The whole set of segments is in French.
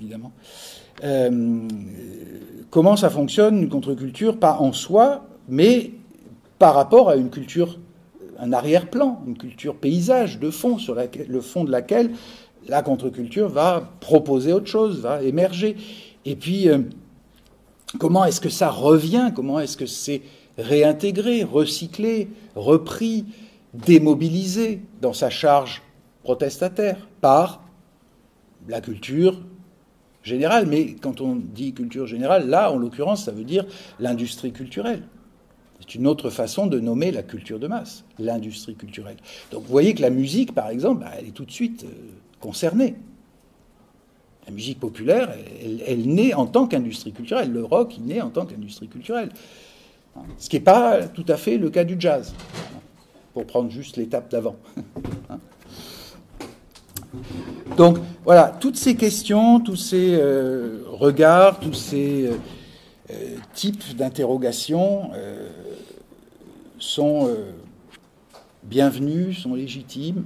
évidemment. Comment ça fonctionne, une contre-culture, pas en soi, mais par rapport à une culture, un arrière-plan, une culture paysage de fond, sur le fond de laquelle la contre-culture va proposer autre chose, va émerger. Et puis, comment est-ce que ça revient? Comment est-ce que c'est réintégré, recyclé, repris, démobilisé dans sa charge protestataire par la culture générale? Mais quand on dit culture générale, là, en l'occurrence, ça veut dire l'industrie culturelle. C'est une autre façon de nommer la culture de masse, l'industrie culturelle. Donc vous voyez que la musique, par exemple, elle est tout de suite concernée. La musique populaire, elle naît en tant qu'industrie culturelle. Le rock, il naît en tant qu'industrie culturelle. Ce qui n'est pas tout à fait le cas du jazz, pour prendre juste l'étape d'avant. Donc voilà, toutes ces questions, tous ces regards, tous ces types d'interrogations sont bienvenus, sont légitimes.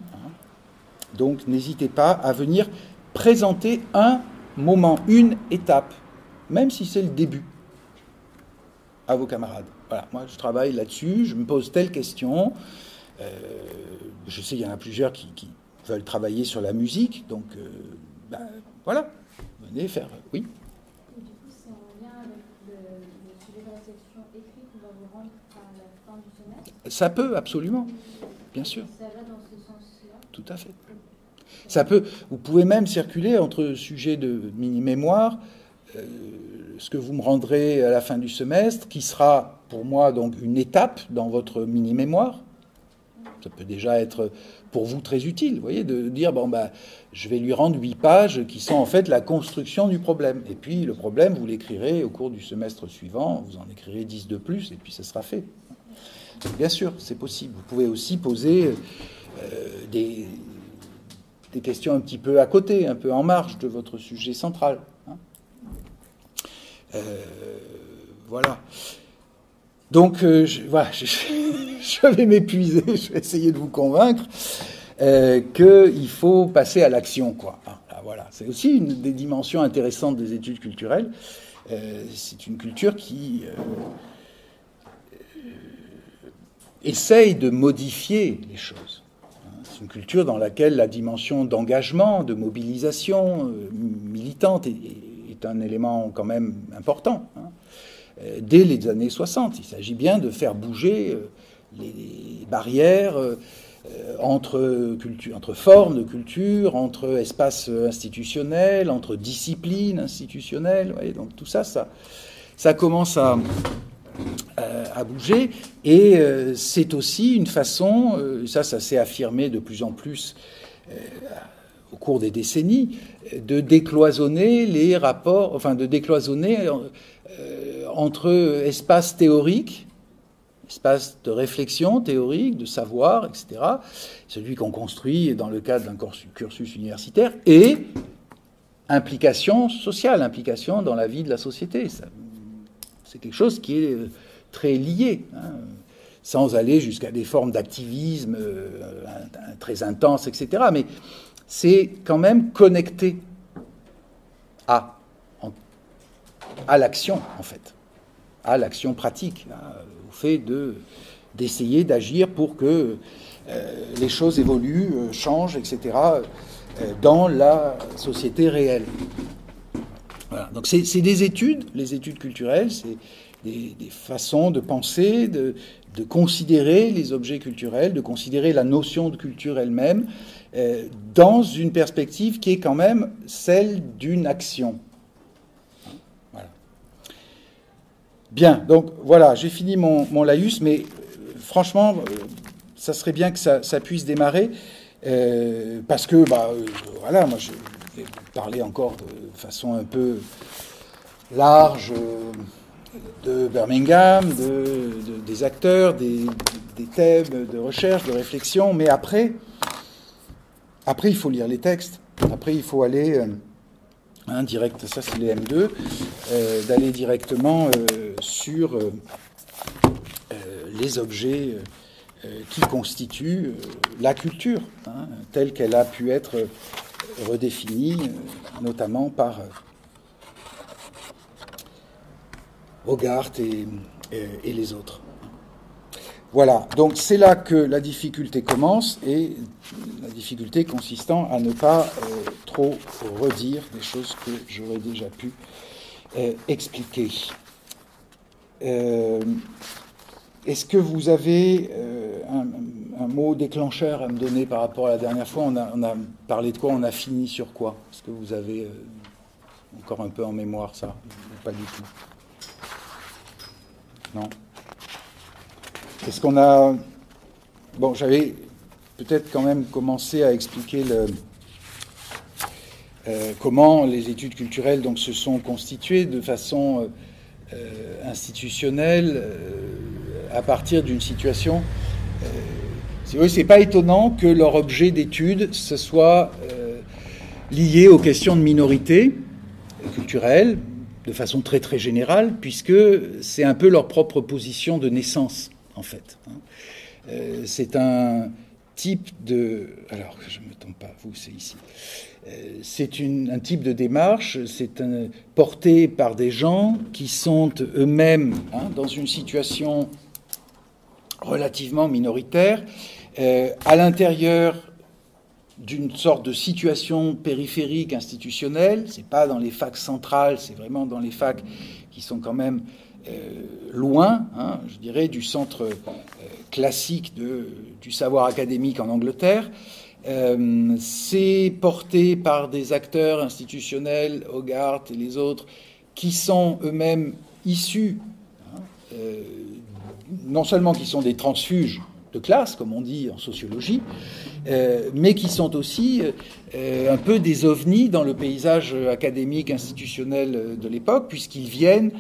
Donc n'hésitez pas à venir présenter un moment, une étape, même si c'est le début, à vos camarades. Voilà, moi je travaille là-dessus, je me pose telle question. Je sais qu'il y en a plusieurs qui veulent travailler sur la musique, donc voilà, venez faire, oui. Et du coup, c'est en lien avec le sujet de réflexion écrit qu'on va vous rendre à la fin du semestre? Ça peut, absolument, bien sûr. Ça va dans ce sens-là? Tout à fait. Ça peut, vous pouvez même circuler entre sujets de mini-mémoire, ce que vous me rendrez à la fin du semestre, qui sera pour moi donc une étape dans votre mini-mémoire. Ça peut déjà être pour vous très utile, vous voyez, de dire, je vais lui rendre 8 pages qui sont en fait la construction du problème. Et puis le problème, vous l'écrirez au cours du semestre suivant, vous en écrirez 10 de plus, et puis ça sera fait. Donc, bien sûr, c'est possible. Vous pouvez aussi poser des questions un petit peu à côté, un peu en marge de votre sujet central. Voilà. Donc, je vais m'épuiser, je vais essayer de vous convaincre qu'il faut passer à l'action, quoi. Voilà. C'est aussi une des dimensions intéressantes des études culturelles. C'est une culture qui essaye de modifier les choses. C'est une culture dans laquelle la dimension d'engagement, de mobilisation militante est un élément quand même important. Dès les années 60, il s'agit bien de faire bouger les barrières entre formes de culture, entre espaces institutionnels, entre disciplines institutionnelles. Vous voyez, donc tout ça, ça commence à bouger, et c'est aussi une façon, ça s'est affirmé de plus en plus au cours des décennies, de décloisonner les rapports, enfin de décloisonner entre espace théorique, espace de réflexion théorique, de savoir, etc., celui qu'on construit dans le cadre d'un cursus universitaire, et implication sociale, implication dans la vie de la société. C'est quelque chose qui est très lié, sans aller jusqu'à des formes d'activisme très intenses, etc. Mais c'est quand même connecté à l'action, en fait, à l'action pratique, au fait d'essayer d'agir pour que les choses évoluent, changent, etc., dans la société réelle. Voilà. Donc c'est des études, les études culturelles, c'est des façons de penser, de considérer les objets culturels, de considérer la notion de culture elle-même, dans une perspective qui est quand même celle d'une action. Voilà. Bien, donc voilà, j'ai fini mon laïus, mais franchement, ça serait bien que ça puisse démarrer, parce que, voilà, moi je vais vous parler encore de façon un peu large de Birmingham, des acteurs, des thèmes de recherche, de réflexion, mais après, il faut lire les textes. Après, il faut aller direct, ça c'est les M2, d'aller directement sur les objets qui constituent la culture, telle qu'elle a pu être redéfinie notamment par Hogarth et les autres. Voilà, donc c'est là que la difficulté commence, et la difficulté consistant à ne pas trop redire des choses que j'aurais déjà pu expliquer. Est-ce que vous avez un mot déclencheur à me donner par rapport à la dernière fois? On a parlé de quoi? On a fini sur quoi? Est-ce que vous avez encore un peu en mémoire ça? Ou pas du tout? Non? Est-ce qu'on a... Bon, j'avais peut-être quand même commencé à expliquer comment les études culturelles donc, se sont constituées de façon institutionnelle à partir d'une situation... c'est pas étonnant que leur objet d'étude se soit lié aux questions de minorité culturelle de façon très très générale, puisque c'est un peu leur propre position de naissance, en fait. C'est un type de... Alors, je ne me trompe pas, vous, c'est ici. C'est un type de démarche, porté par des gens qui sont eux-mêmes dans une situation relativement minoritaire, à l'intérieur d'une sorte de situation périphérique institutionnelle. C'est pas dans les facs centrales, c'est vraiment dans les facs qui sont quand même loin, je dirais, du centre classique du savoir académique en Angleterre. C'est porté par des acteurs institutionnels, Hogarth et les autres, qui sont eux-mêmes issus, non seulement qui sont des transfuges de classe, comme on dit en sociologie, mais qui sont aussi un peu des ovnis dans le paysage académique, institutionnel de l'époque, puisqu'ils viennent,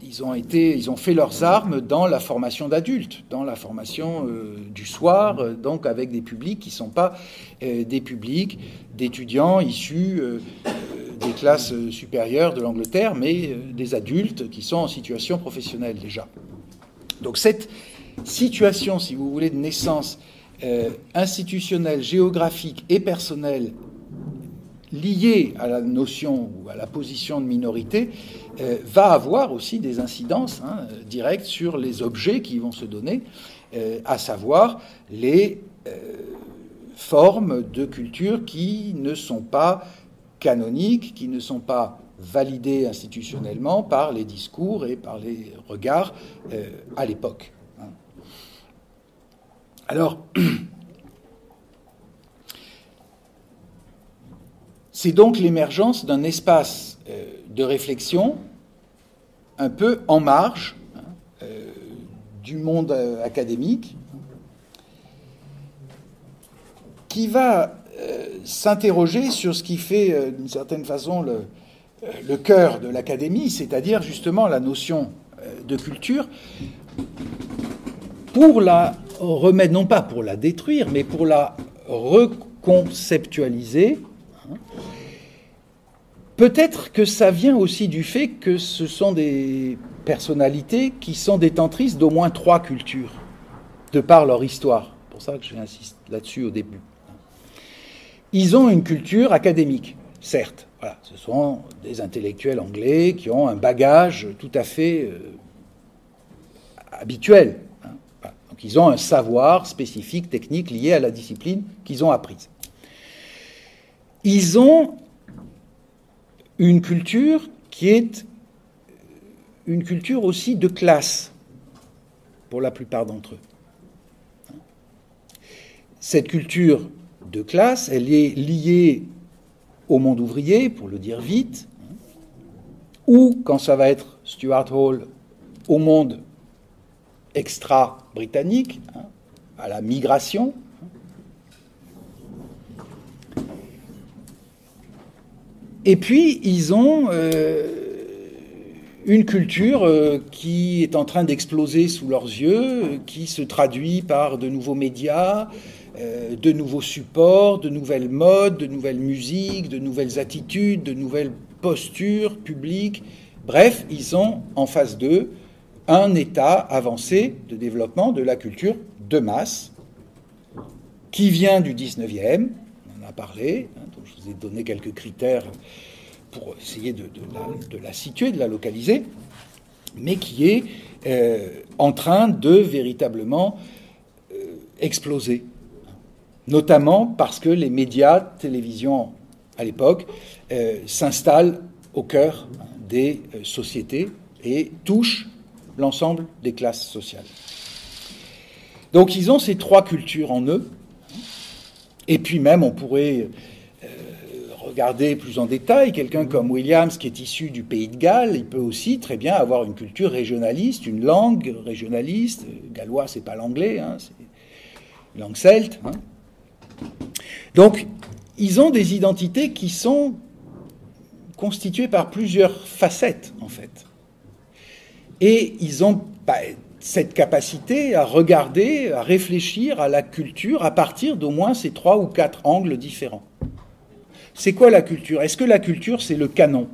ils ont fait leurs armes dans la formation d'adultes, dans la formation du soir, donc avec des publics qui ne sont pas des publics d'étudiants issus des classes supérieures de l'Angleterre, mais des adultes qui sont en situation professionnelle déjà. Donc cette situation, si vous voulez, de naissance institutionnelle, géographique et personnelle liée à la notion ou à la position de minorité va avoir aussi des incidences directes sur les objets qui vont se donner, à savoir les formes de culture qui ne sont pas canoniques, qui ne sont pas validées institutionnellement par les discours et par les regards à l'époque. Alors, c'est donc l'émergence d'un espace de réflexion un peu en marge du monde académique qui va s'interroger sur ce qui fait, d'une certaine façon, le cœur de l'académie, c'est-à-dire justement la notion de culture, pour la remettre, non pas pour la détruire, mais pour la reconceptualiser. Peut-être que ça vient aussi du fait que ce sont des personnalités qui sont détentrices d'au moins 3 cultures, de par leur histoire. C'est pour ça que j'insiste là-dessus au début. Ils ont une culture académique, certes. Voilà, ce sont des intellectuels anglais qui ont un bagage tout à fait habituel. Voilà. Donc ils ont un savoir spécifique, technique, lié à la discipline qu'ils ont apprise. Ils ont une culture qui est une culture aussi de classe, pour la plupart d'entre eux. Cette culture de classe, elle est liée au monde ouvrier, pour le dire vite, ou, quand ça va être Stuart Hall, au monde extra-britannique, à la migration. Et puis, ils ont une culture qui est en train d'exploser sous leurs yeux, qui se traduit par de nouveaux médias, de nouveaux supports, de nouvelles modes, de nouvelles musiques, de nouvelles attitudes, de nouvelles postures publiques. Bref, ils ont en face d'eux un état avancé de développement de la culture de masse qui vient du 19e, on en a parlé, tout je vous ai donné quelques critères pour essayer de la situer, de la localiser, mais qui est en train de véritablement exploser. Notamment parce que les médias, télévision à l'époque, s'installent au cœur des sociétés et touchent l'ensemble des classes sociales. Donc ils ont ces trois cultures en eux, et puis même on pourrait regarder plus en détail, quelqu'un comme Williams qui est issu du pays de Galles, il peut aussi très bien avoir une culture régionaliste, une langue régionaliste. Gallois, c'est pas l'anglais, hein, c'est une langue celte. Hein. Donc, ils ont des identités qui sont constituées par plusieurs facettes, en fait. Et ils ont cette capacité à regarder, à réfléchir à la culture à partir d'au moins ces 3 ou 4 angles différents. C'est quoi la culture? Est-ce que la culture, c'est le canon?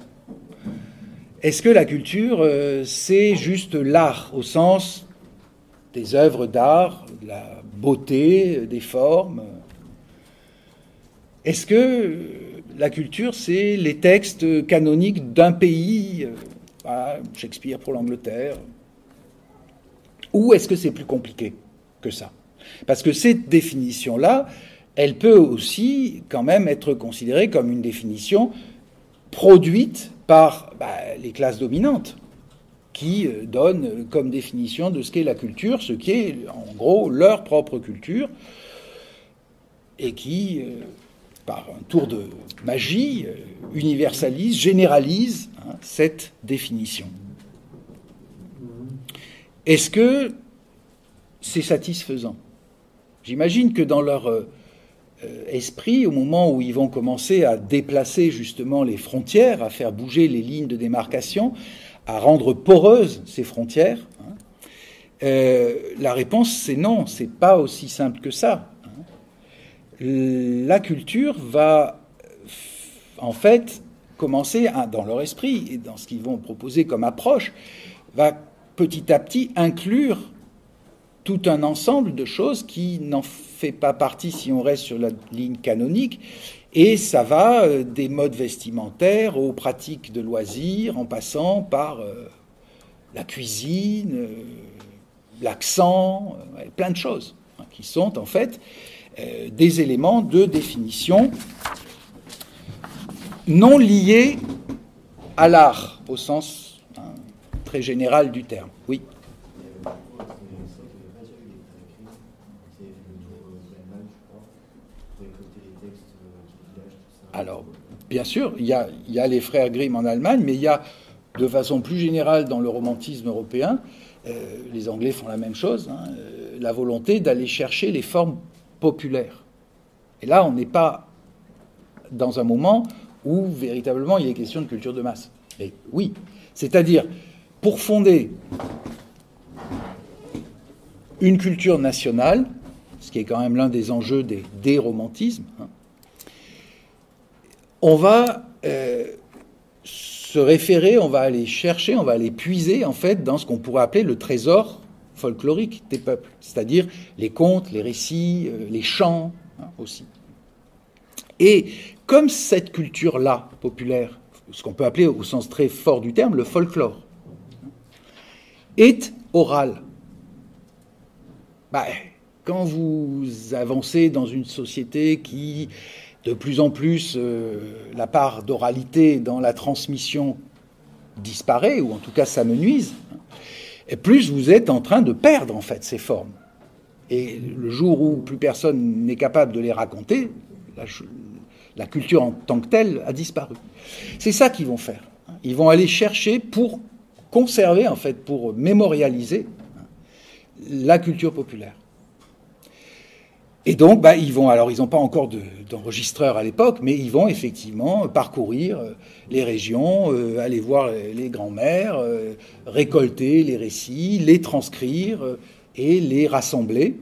Est-ce que la culture, c'est juste l'art, au sens des œuvres d'art, de la beauté, des formes? Est-ce que la culture, c'est les textes canoniques d'un pays, Shakespeare pour l'Angleterre? Ou est-ce que c'est plus compliqué que ça? Parce que cette définition-là, elle peut aussi quand même être considérée comme une définition produite par les classes dominantes, qui donnent comme définition de ce qu'est la culture, ce qui est en gros leur propre culture, et qui, par un tour de magie, universalise, généralise cette définition. Est-ce que c'est satisfaisant? J'imagine que dans leur esprit, au moment où ils vont commencer à déplacer justement les frontières, à faire bouger les lignes de démarcation, à rendre poreuses ces frontières, la réponse c'est non, c'est pas aussi simple que ça. La culture va en fait commencer, dans leur esprit et dans ce qu'ils vont proposer comme approche, va petit à petit inclure tout un ensemble de choses qui n'en fait pas partie si on reste sur la ligne canonique, et ça va des modes vestimentaires aux pratiques de loisirs, en passant par la cuisine, l'accent, plein de choses qui sont en fait des éléments de définition non liés à l'art au sens très général du terme. Oui. Alors, bien sûr, il y a les frères Grimm en Allemagne, mais il y a, de façon plus générale, dans le romantisme européen, les Anglais font la même chose, la volonté d'aller chercher les formes populaires. Et là, on n'est pas dans un moment où, véritablement, il y a question de culture de masse. Mais oui, c'est-à-dire, pour fonder une culture nationale, ce qui est quand même l'un des enjeux des romantismes, on va se référer, on va aller chercher, on va aller puiser en fait dans ce qu'on pourrait appeler le trésor folklorique des peuples, c'est-à-dire les contes, les récits, les chants aussi. Et comme cette culture-là populaire, ce qu'on peut appeler au sens très fort du terme le folklore, est orale, quand vous avancez dans une société qui de plus en plus, la part d'oralité dans la transmission disparaît, ou en tout cas s'amenuise, et plus vous êtes en train de perdre, en fait, ces formes. Et le jour où plus personne n'est capable de les raconter, la culture en tant que telle a disparu. C'est ça qu'ils vont faire. Ils vont aller chercher pour conserver, en fait, pour mémorialiser la culture populaire. Et donc, ils n'ont pas encore d'enregistreurs à l'époque, mais ils vont effectivement parcourir les régions, aller voir les grands-mères, récolter les récits, les transcrire et les rassembler,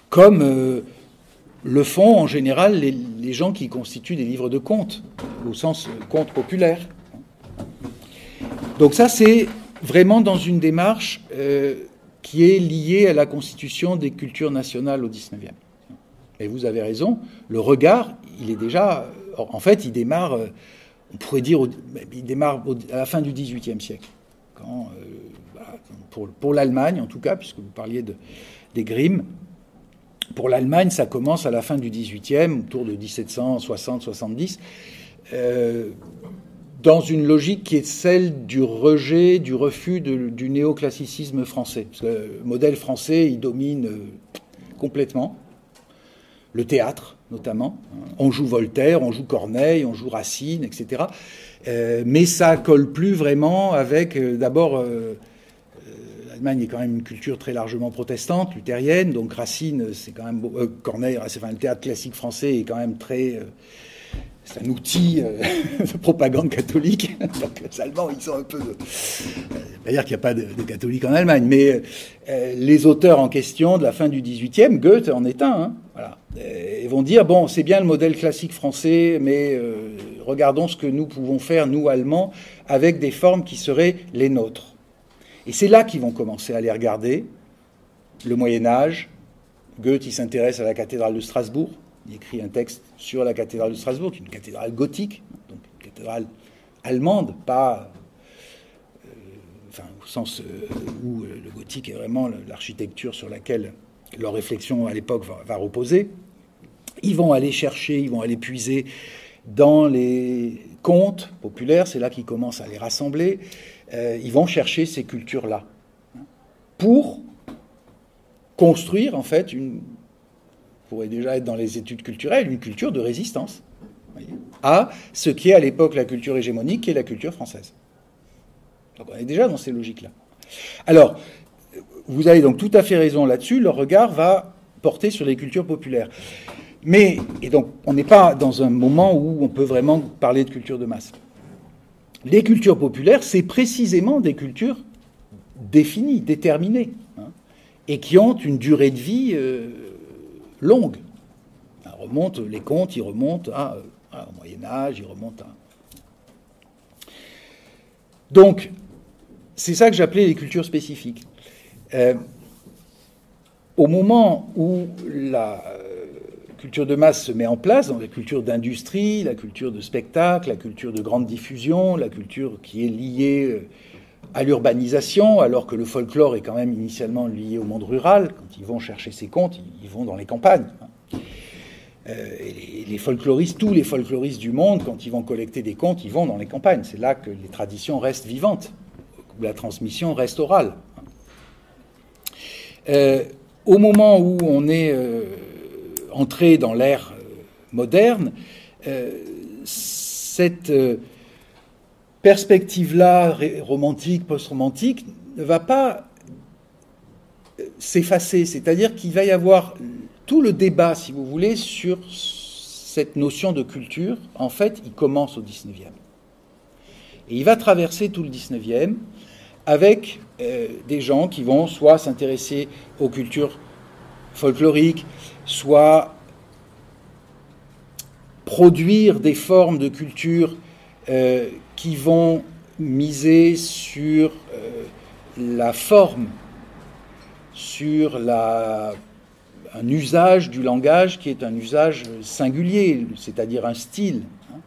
comme le font en général les gens qui constituent des livres de contes, au sens conte populaire. Donc ça, c'est vraiment dans une démarche qui est lié à la constitution des cultures nationales au XIXe. Et vous avez raison, le regard, il est déjà... En fait, il démarre, on pourrait dire, il démarre à la fin du XVIIIe siècle. Quand, pour l'Allemagne, en tout cas, puisque vous parliez des Grimm, pour l'Allemagne, ça commence à la fin du XVIIIe, autour de 1760-70, dans une logique qui est celle du rejet, du refus du néoclassicisme français. Parce que le modèle français, il domine complètement. Le théâtre, notamment. On joue Voltaire, on joue Corneille, on joue Racine, etc. Mais ça colle plus vraiment avec, d'abord, l'Allemagne est quand même une culture très largement protestante, luthérienne, donc Racine, c'est quand même... Corneille, le théâtre classique français est quand même très... c'est un outil de propagande catholique. Donc les Allemands, ils sont un peu... pas dire qu'il n'y a pas de catholiques en Allemagne, mais les auteurs en question de la fin du XVIIIe, Goethe en est un, hein, voilà. Ils vont dire, bon, c'est bien le modèle classique français, mais regardons ce que nous pouvons faire, nous, Allemands, avec des formes qui seraient les nôtres. Et c'est là qu'ils vont commencer à les regarder. Le Moyen-Âge, Goethe, il s'intéresse à la cathédrale de Strasbourg. Il écrit un texte sur la cathédrale de Strasbourg, qui est une cathédrale gothique, donc une cathédrale allemande, pas... au sens où le gothique est vraiment l'architecture sur laquelle leur réflexion à l'époque va reposer. Ils vont aller chercher, ils vont aller puiser dans les contes populaires, c'est là qu'ils commencent à les rassembler. Ils vont chercher ces cultures-là pour construire, en fait, pourrait déjà être dans les études culturelles, une culture de résistance, voyez, à ce qui est à l'époque la culture hégémonique, qui est la culture française. Donc on est déjà dans ces logiques-là. Alors, vous avez donc tout à fait raison là-dessus, leur regard va porter sur les cultures populaires. Mais, et donc, on n'est pas dans un moment où on peut vraiment parler de culture de masse. Les cultures populaires, c'est précisément des cultures définies, déterminées, hein, et qui ont une durée de vie longue. Les contes, ils remontent au Moyen-Âge, ils remontent à... Donc, c'est ça que j'appelais les cultures spécifiques. Au moment où la culture de masse se met en place, dans la culture d'industrie, la culture de spectacle, la culture de grande diffusion, la culture qui est liée à l'urbanisation, alors que le folklore est quand même initialement lié au monde rural. Quand ils vont chercher ces contes, ils vont dans les campagnes. Et les folkloristes, tous les folkloristes du monde, quand ils vont collecter des contes, ils vont dans les campagnes. C'est là que les traditions restent vivantes, où la transmission reste orale. Au moment où on est entré dans l'ère moderne, cette perspective-là, romantique, post-romantique, ne va pas s'effacer. C'est-à-dire qu'il va y avoir tout le débat, si vous voulez, sur cette notion de culture. En fait, il commence au XIXe. Et il va traverser tout le XIXe avec des gens qui vont soit s'intéresser aux cultures folkloriques, soit produire des formes de culture qui vont miser sur la forme, sur un usage du langage qui est un usage singulier, c'est-à-dire un style, hein,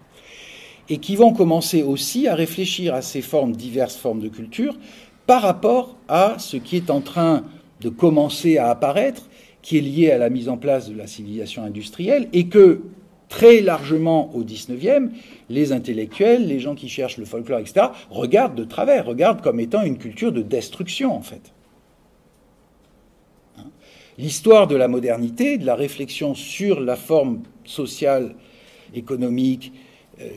et qui vont commencer aussi à réfléchir à ces formes, diverses formes de culture, par rapport à ce qui est en train de commencer à apparaître, qui est lié à la mise en place de la civilisation industrielle, et que, très largement au XIXe, les intellectuels, les gens qui cherchent le folklore, etc., regardent de travers, regardent comme étant une culture de destruction, en fait. L'histoire de la modernité, de la réflexion sur la forme sociale, économique,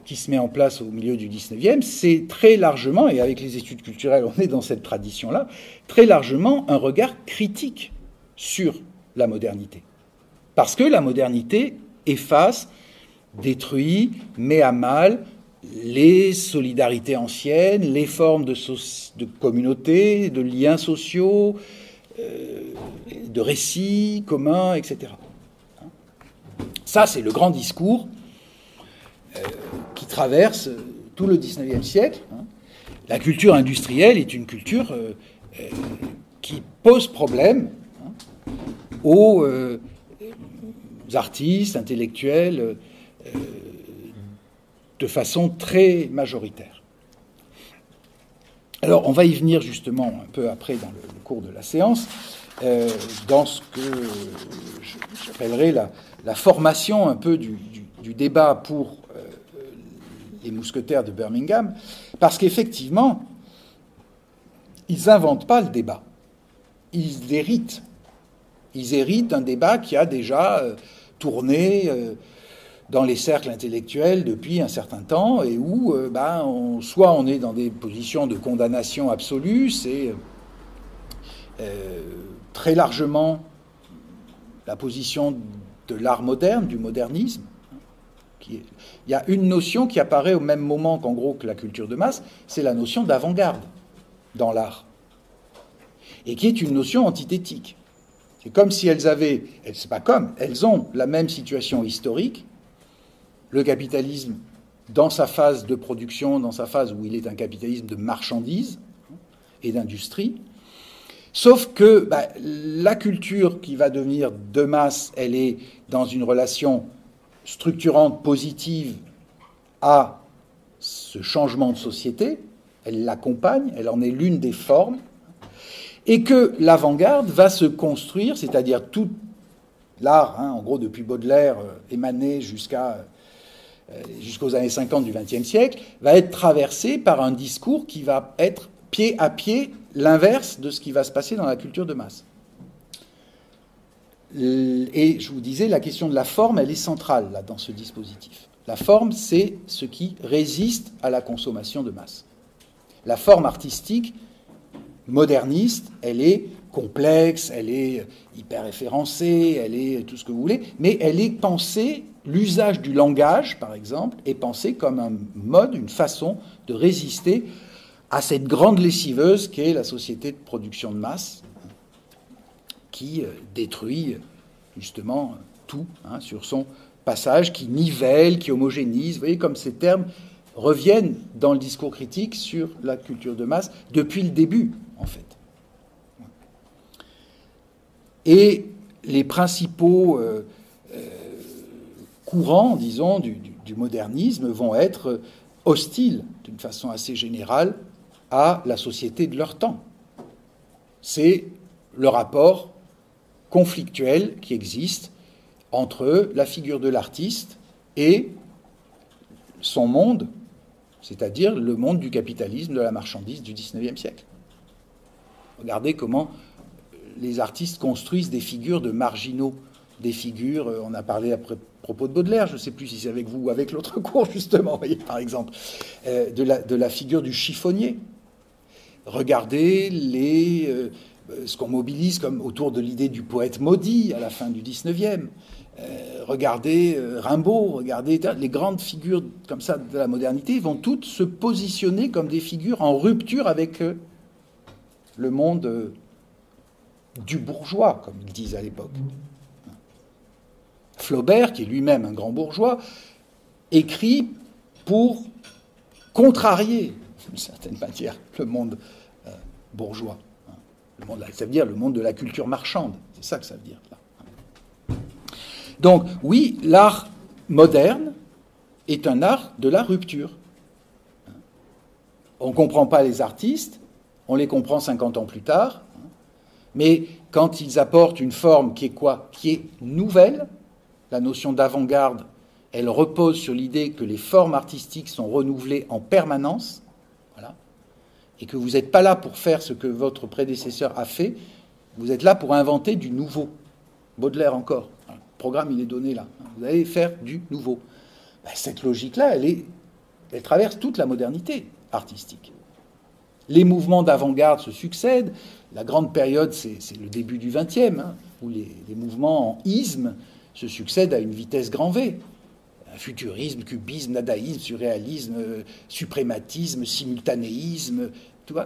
qui se met en place au milieu du XIXe, c'est très largement, et avec les études culturelles, on est dans cette tradition-là, très largement un regard critique sur la modernité. Parce que la modernité efface, détruit, met à mal les solidarités anciennes, les formes de communauté, de liens sociaux, de récits communs, etc. Ça, c'est le grand discours qui traverse tout le XIXe siècle. La culture industrielle est une culture qui pose problème aux artistes, intellectuels, de façon très majoritaire. Alors, on va y venir justement un peu après dans le cours de la séance, dans ce que j'appellerais la formation un peu du débat pour les mousquetaires de Birmingham, parce qu'effectivement, ils n'inventent pas le débat, ils l'héritent. Ils héritent d'un débat qui a déjà tourné dans les cercles intellectuels depuis un certain temps, et où soit on est dans des positions de condamnation absolue, c'est très largement la position de l'art moderne, du modernisme. Il y a une notion qui apparaît au même moment qu'en gros que la culture de masse, c'est la notion d'avant-garde dans l'art, et qui est une notion antithétique. C'est comme si elles avaient, c'est pas comme, elles ont la même situation historique, le capitalisme dans sa phase de production, dans sa phase où il est un capitalisme de marchandises et d'industrie, sauf que la culture qui va devenir de masse, elle est dans une relation structurante, positive à ce changement de société, elle l'accompagne, elle en est l'une des formes, et que l'avant-garde va se construire, c'est-à-dire tout l'art, en gros depuis Baudelaire, émané jusqu'aux années 50 du XXe siècle, va être traversé par un discours qui va être pied à pied l'inverse de ce qui va se passer dans la culture de masse. Et je vous disais, la question de la forme, elle est centrale là, dans ce dispositif. La forme, c'est ce qui résiste à la consommation de masse. La forme artistique moderniste, elle est complexe, elle est hyper référencée, elle est tout ce que vous voulez, mais elle est pensée, l'usage du langage, par exemple, est pensé comme un mode, une façon de résister à cette grande lessiveuse qu'est la société de production de masse, qui détruit justement tout sur son passage, qui nivelle, qui homogénise. Vous voyez comme ces termes reviennent dans le discours critique sur la culture de masse depuis le début, en fait. Et les principaux courants, disons, du modernisme vont être hostiles, d'une façon assez générale, à la société de leur temps. C'est le rapport conflictuel qui existe entre la figure de l'artiste et son monde, c'est-à-dire le monde du capitalisme, de la marchandise du XIXe siècle. Regardez comment les artistes construisent des figures de marginaux, des figures, on a parlé à propos de Baudelaire, je ne sais plus si c'est avec vous ou avec l'autre cours, justement, vous voyez, par exemple, de la figure du chiffonnier. Regardez ce qu'on mobilise comme autour de l'idée du poète maudit à la fin du XIXe. Regardez Rimbaud, regardez les grandes figures comme ça de la modernité, vont toutes se positionner comme des figures en rupture avec le monde du bourgeois, comme ils disent à l'époque. Flaubert, qui est lui-même un grand bourgeois, écrit pour contrarier, d'une certaine manière, le monde bourgeois. Ça veut dire le monde de la culture marchande. C'est ça que ça veut dire. Là. Donc, oui, l'art moderne est un art de la rupture. On ne comprend pas les artistes, on les comprend 50 ans plus tard, mais quand ils apportent une forme qui est quoi ? Qui est nouvelle, la notion d'avant-garde, elle repose sur l'idée que les formes artistiques sont renouvelées en permanence, voilà, et que vous n'êtes pas là pour faire ce que votre prédécesseur a fait, vous êtes là pour inventer du nouveau. Baudelaire encore, le programme il est donné là, vous allez faire du nouveau. Cette logique-là, elle traverse toute la modernité artistique. Les mouvements d'avant-garde se succèdent, la grande période c'est le début du XXe, où les mouvements en isme se succèdent à une vitesse grand V. Futurisme, cubisme, dadaïsme, surréalisme, suprématisme, simultanéisme, tout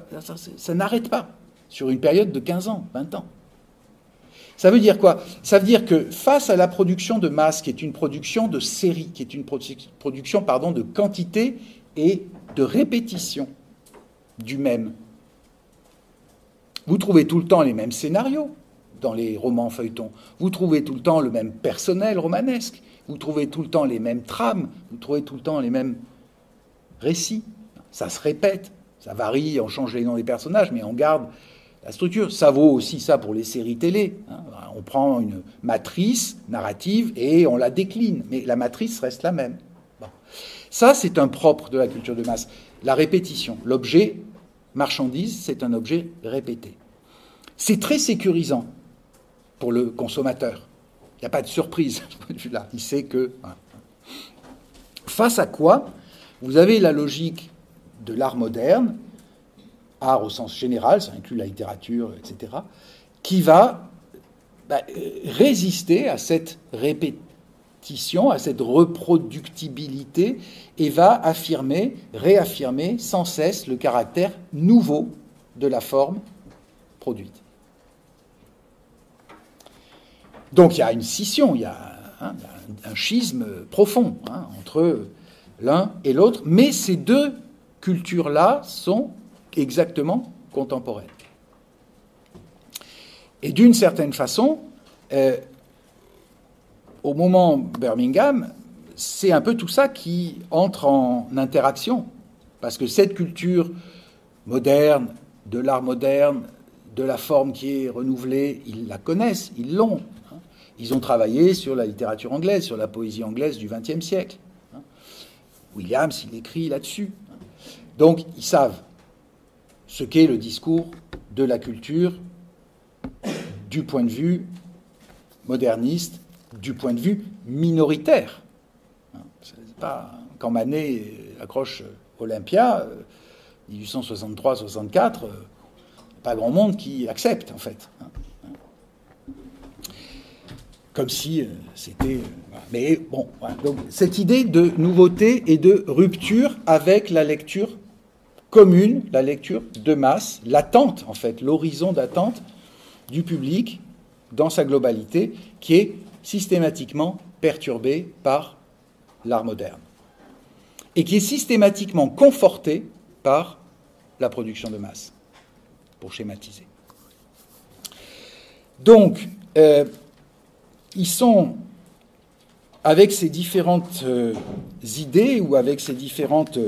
ça n'arrête pas sur une période de 15 ans, 20 ans. Ça veut dire quoi ? Ça veut dire que face à la production de masse, qui est une production de série, qui est une production de quantité et de répétition du même, vous trouvez tout le temps les mêmes scénarios. dans les romans feuilletons. Vous trouvez tout le temps le même personnel romanesque, vous trouvez tout le temps les mêmes trames, vous trouvez tout le temps les mêmes récits. Ça se répète, ça varie, on change les noms des personnages, mais on garde la structure. Ça vaut aussi ça pour les séries télé. On prend une matrice narrative et on la décline, mais la matrice reste la même. Bon. Ça, c'est un propre de la culture de masse. La répétition, l'objet marchandise, c'est un objet répété. C'est très sécurisant pour le consommateur. Il n'y a pas de surprise à ce point de vue-là. Il sait que... Face à quoi, vous avez la logique de l'art moderne, art au sens général, ça inclut la littérature, etc., qui va résister à cette répétition, à cette reproductibilité, et va affirmer, réaffirmer sans cesse le caractère nouveau de la forme produite. Donc il y a une scission, il y a un schisme profond entre l'un et l'autre, mais ces deux cultures-là sont exactement contemporaines. Et d'une certaine façon, au moment Birmingham, c'est un peu tout ça qui entre en interaction, parce que cette culture moderne, de l'art moderne, de la forme qui est renouvelée, ils la connaissent, ils l'ont. Ils ont travaillé sur la littérature anglaise, sur la poésie anglaise du XXe siècle. Williams, il écrit là-dessus. Donc, ils savent ce qu'est le discours de la culture du point de vue moderniste, du point de vue minoritaire. C'est pas quand Manet accroche Olympia, 1863-64, pas grand monde qui accepte, en fait. Comme si c'était... Mais bon, voilà. Donc, cette idée de nouveauté et de rupture avec la lecture commune, la lecture de masse, l'attente, en fait, l'horizon d'attente du public dans sa globalité, qui est systématiquement perturbé par l'art moderne. Et qui est systématiquement conforté par la production de masse, pour schématiser. Donc, ils sont, avec ces différentes idées ou avec ces différentes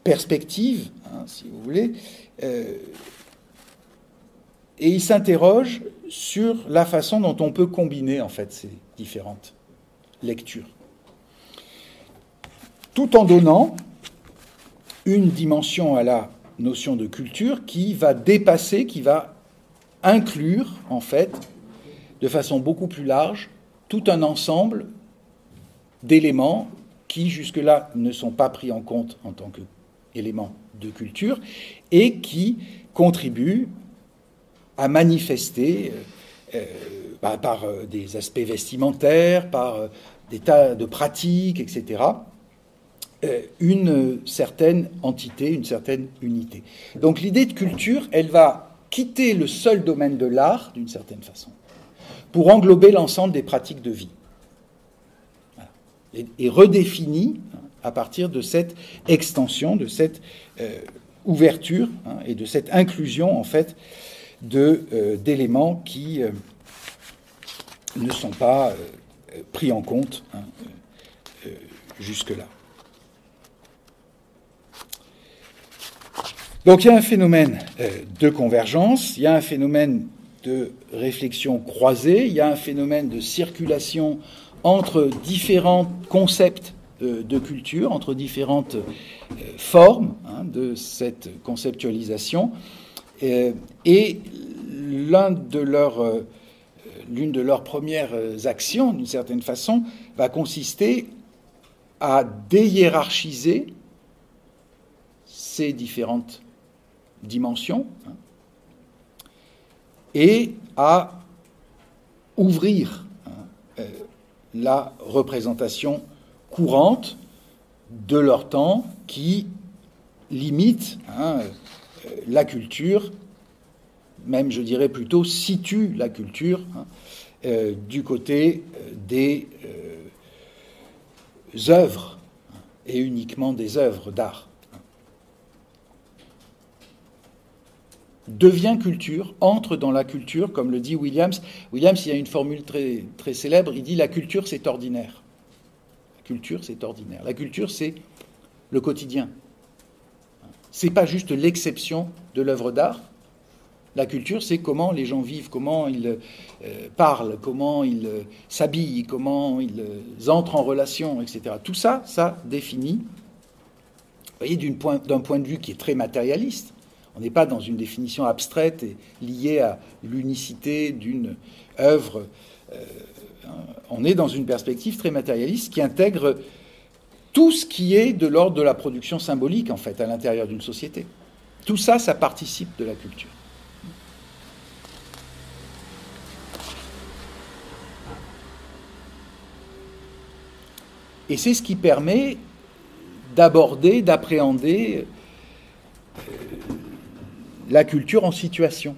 perspectives, si vous voulez, et ils s'interrogent sur la façon dont on peut combiner, en fait, ces différentes lectures, tout en donnant une dimension à la notion de culture qui va dépasser, qui va inclure, en fait, de façon beaucoup plus large, tout un ensemble d'éléments qui, jusque-là, ne sont pas pris en compte en tant qu'éléments de culture et qui contribuent à manifester, par des aspects vestimentaires, par des tas de pratiques, etc., une certaine entité, une certaine unité. Donc l'idée de culture, elle va quitter le seul domaine de l'art, d'une certaine façon, pour englober l'ensemble des pratiques de vie. Voilà. Et redéfinie à partir de cette extension, de cette ouverture et de cette inclusion, en fait, d'éléments qui ne sont pas pris en compte jusque-là. Donc il y a un phénomène de convergence, il y a un phénomène de réflexion croisée, il y a un phénomène de circulation entre différents concepts de culture, entre différentes formes de cette conceptualisation, et l'une de leurs premières actions, d'une certaine façon, va consister à déhiérarchiser ces différentes dimensions et à ouvrir la représentation courante de leur temps qui limite la culture, même je dirais plutôt situe la culture du côté des œuvres et uniquement des œuvres d'art. devient culture, entre dans la culture, comme le dit Williams. Williams, il y a une formule très, très célèbre, il dit « la culture, c'est ordinaire ». La culture, c'est ordinaire. La culture, c'est le quotidien. C'est pas juste l'exception de l'œuvre d'art. La culture, c'est comment les gens vivent, comment ils parlent, comment ils s'habillent, comment ils entrent en relation, etc. Tout ça, ça définit, vous voyez, d'un point de vue qui est très matérialiste. On n'est pas dans une définition abstraite et liée à l'unicité d'une œuvre. On est dans une perspective très matérialiste qui intègre tout ce qui est de l'ordre de la production symbolique, en fait, à l'intérieur d'une société. Tout ça, ça participe de la culture. Et c'est ce qui permet d'aborder, d'appréhender la culture en situation,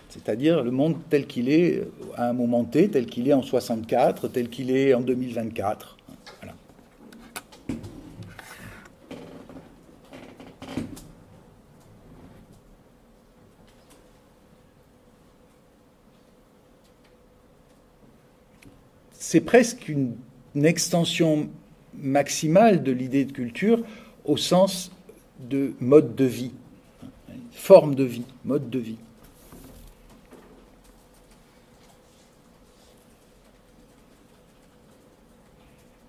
c'est-à-dire le monde tel qu'il est à un moment T, tel qu'il est en 64, tel qu'il est en 2024. Voilà. C'est presque une extension maximale de l'idée de culture au sens de mode de vie, forme de vie, mode de vie.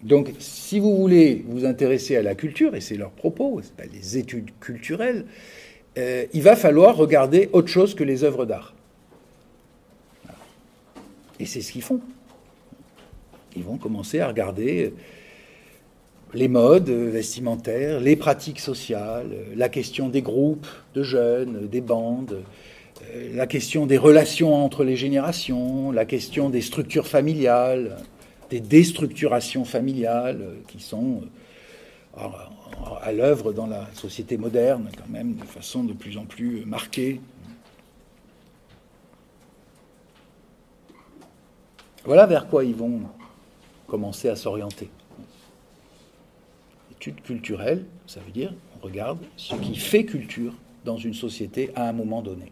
Donc, si vous voulez vous intéresser à la culture, et c'est leur propos, c'est les études culturelles, il va falloir regarder autre chose que les œuvres d'art. Et c'est ce qu'ils font. Ils vont commencer à regarder les modes vestimentaires, les pratiques sociales, la question des groupes de jeunes, des bandes, la question des relations entre les générations, la question des structures familiales, des déstructurations familiales qui sont à l'œuvre dans la société moderne, quand même, de façon de plus en plus marquée. Voilà vers quoi ils vont commencer à s'orienter. Étude culturelle, ça veut dire on regarde ce qui fait culture dans une société à un moment donné.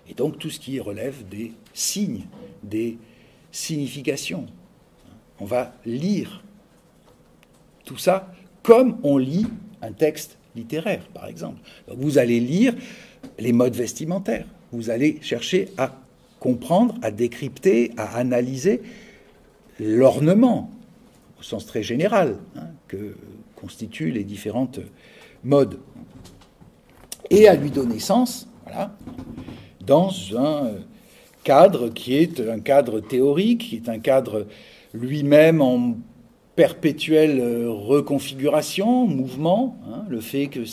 Et donc tout ce qui relève des signes, des significations. On va lire tout ça comme on lit un texte littéraire, par exemple. Donc vous allez lire les modes vestimentaires. Vous allez chercher à comprendre, à décrypter, à analyser l'ornement, au sens très général, que constituent les différentes modes, et à lui donner sens, voilà, dans un cadre qui est un cadre théorique, qui est un cadre lui-même en perpétuelle reconfiguration, mouvement, le fait qu'il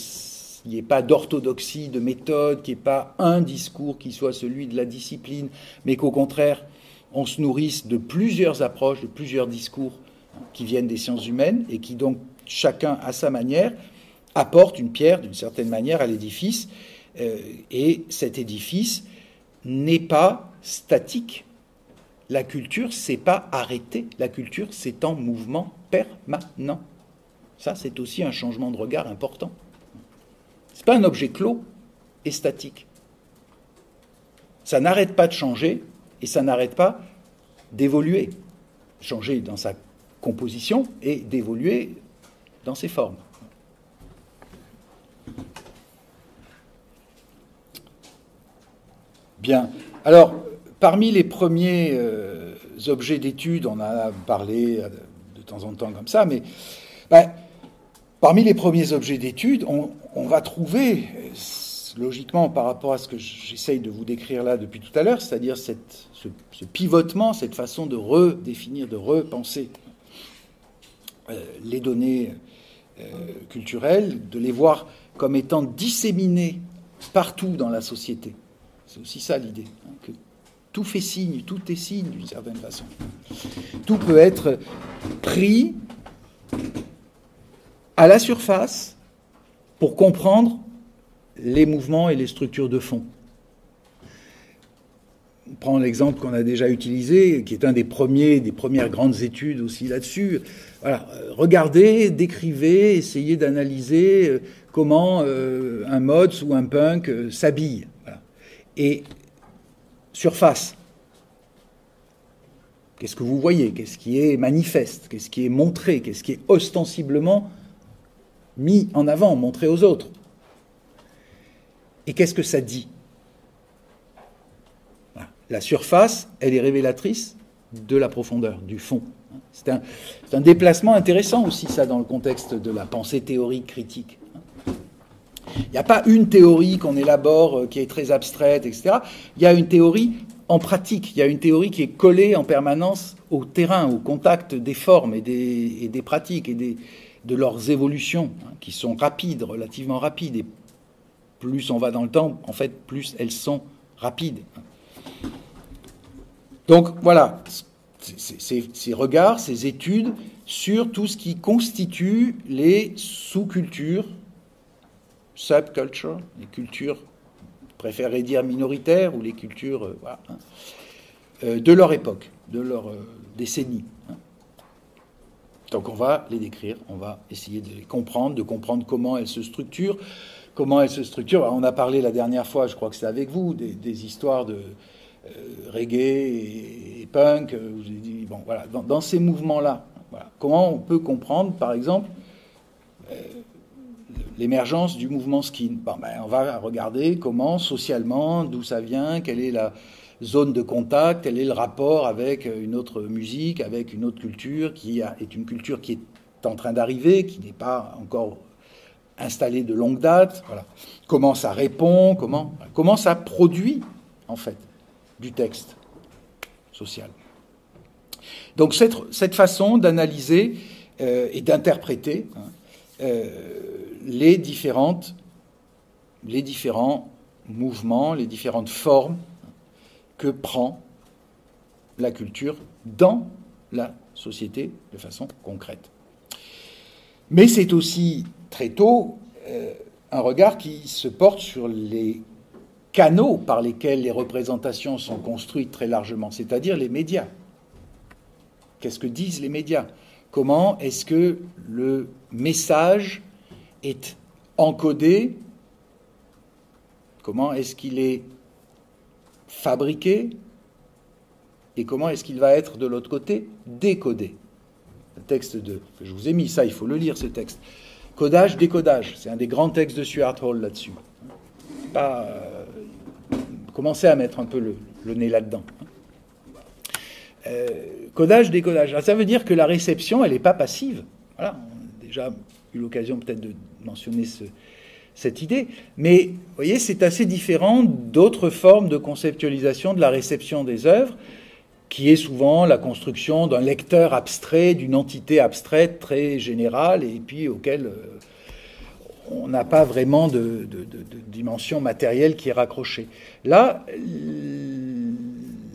n'y ait pas d'orthodoxie, de méthode, qu'il n'y ait pas un discours qui soit celui de la discipline, mais qu'au contraire, on se nourrisse de plusieurs approches, de plusieurs discours qui viennent des sciences humaines et qui donc, chacun à sa manière, apporte une pierre, d'une certaine manière, à l'édifice. Et cet édifice n'est pas statique. La culture, c'est pas arrêté. La culture, c'est en mouvement permanent. Ça, c'est aussi un changement de regard important. C'est pas un objet clos et statique. Ça n'arrête pas de changer et ça n'arrête pas d'évoluer. Changer dans sa composition et d'évoluer dans ses formes. Bien. Alors, parmi les premiers objets d'étude, on en a parlé de temps en temps comme ça, mais parmi les premiers objets d'étude, on va trouver, logiquement par rapport à ce que j'essaye de vous décrire là depuis tout à l'heure, c'est-à-dire ce pivotement, cette façon de redéfinir, de repenser les données culturelles, de les voir comme étant disséminées partout dans la société. C'est aussi ça l'idée, que tout fait signe, tout est signe d'une certaine façon. Tout peut être pris à la surface pour comprendre les mouvements et les structures de fond. On prend l'exemple qu'on a déjà utilisé, qui est un des premières grandes études aussi là-dessus. Voilà, regardez, décrivez, essayez d'analyser comment un mods ou un punk s'habille. Voilà. et surface. Qu'est-ce que vous voyez? Qu'est-ce qui est manifeste? Qu'est-ce qui est montré? Qu'est-ce qui est ostensiblement mis en avant, montré aux autres? Et qu'est-ce que ça dit? Voilà. La surface, elle est révélatrice de la profondeur, du fond. C'est un déplacement intéressant aussi, ça, dans le contexte de la pensée théorique critique. Il n'y a pas une théorie qu'on élabore qui est très abstraite, etc. Il y a une théorie en pratique, il y a une théorie qui est collée en permanence au terrain, au contact des formes et des pratiques et de leurs évolutions, qui sont rapides, relativement rapides. Et plus on va dans le temps, en fait, plus elles sont rapides. Donc voilà, ces regards, ces études sur tout ce qui constitue les sous-cultures, subcultures, les cultures, je préférerais dire minoritaires, ou les cultures voilà, de leur époque, de leur décennie. Donc on va les décrire, on va essayer de les comprendre, de comprendre comment elles se structurent. Comment elles se structurent. Alors, on a parlé la dernière fois, je crois que c'était avec vous, des histoires de reggae et punk. Où j'ai dit, bon, voilà, dans ces mouvements-là, voilà, comment on peut comprendre, par exemple, l'émergence du mouvement skin. Bon, ben, on va regarder comment, socialement, d'où ça vient, quelle est la zone de contact, quel est le rapport avec une autre musique, avec une autre culture, est une culture qui est en train d'arriver, qui n'est pas encore installée de longue date. Voilà. Comment ça répond, comment ça produit, en fait, du texte social. Donc cette façon d'analyser et d'interpréter les différents mouvements, les différentes formes que prend la culture dans la société de façon concrète. Mais c'est aussi très tôt un regard qui se porte sur les canaux par lesquels les représentations sont construites très largement, c'est-à-dire les médias. Qu'est-ce que disent les médias? Comment est-ce que le message est encodé? Comment est-ce qu'il est fabriqué? Et comment est-ce qu'il va être de l'autre côté décodé? Le texte que je vous ai mis, ça, il faut le lire, ce texte. Codage, décodage. C'est un des grands textes de Stuart Hall là-dessus. Pas commencer à mettre un peu le nez là-dedans. Codage, décodage. Alors, ça veut dire que la réception, elle n'est pas passive. Voilà, on a déjà eu l'occasion peut-être de mentionner cette idée. Mais, vous voyez, c'est assez différent d'autres formes de conceptualisation de la réception des œuvres, qui est souvent la construction d'un lecteur abstrait, d'une entité abstraite très générale, et puis auquel on n'a pas vraiment de dimension matérielle qui est raccrochée. Là,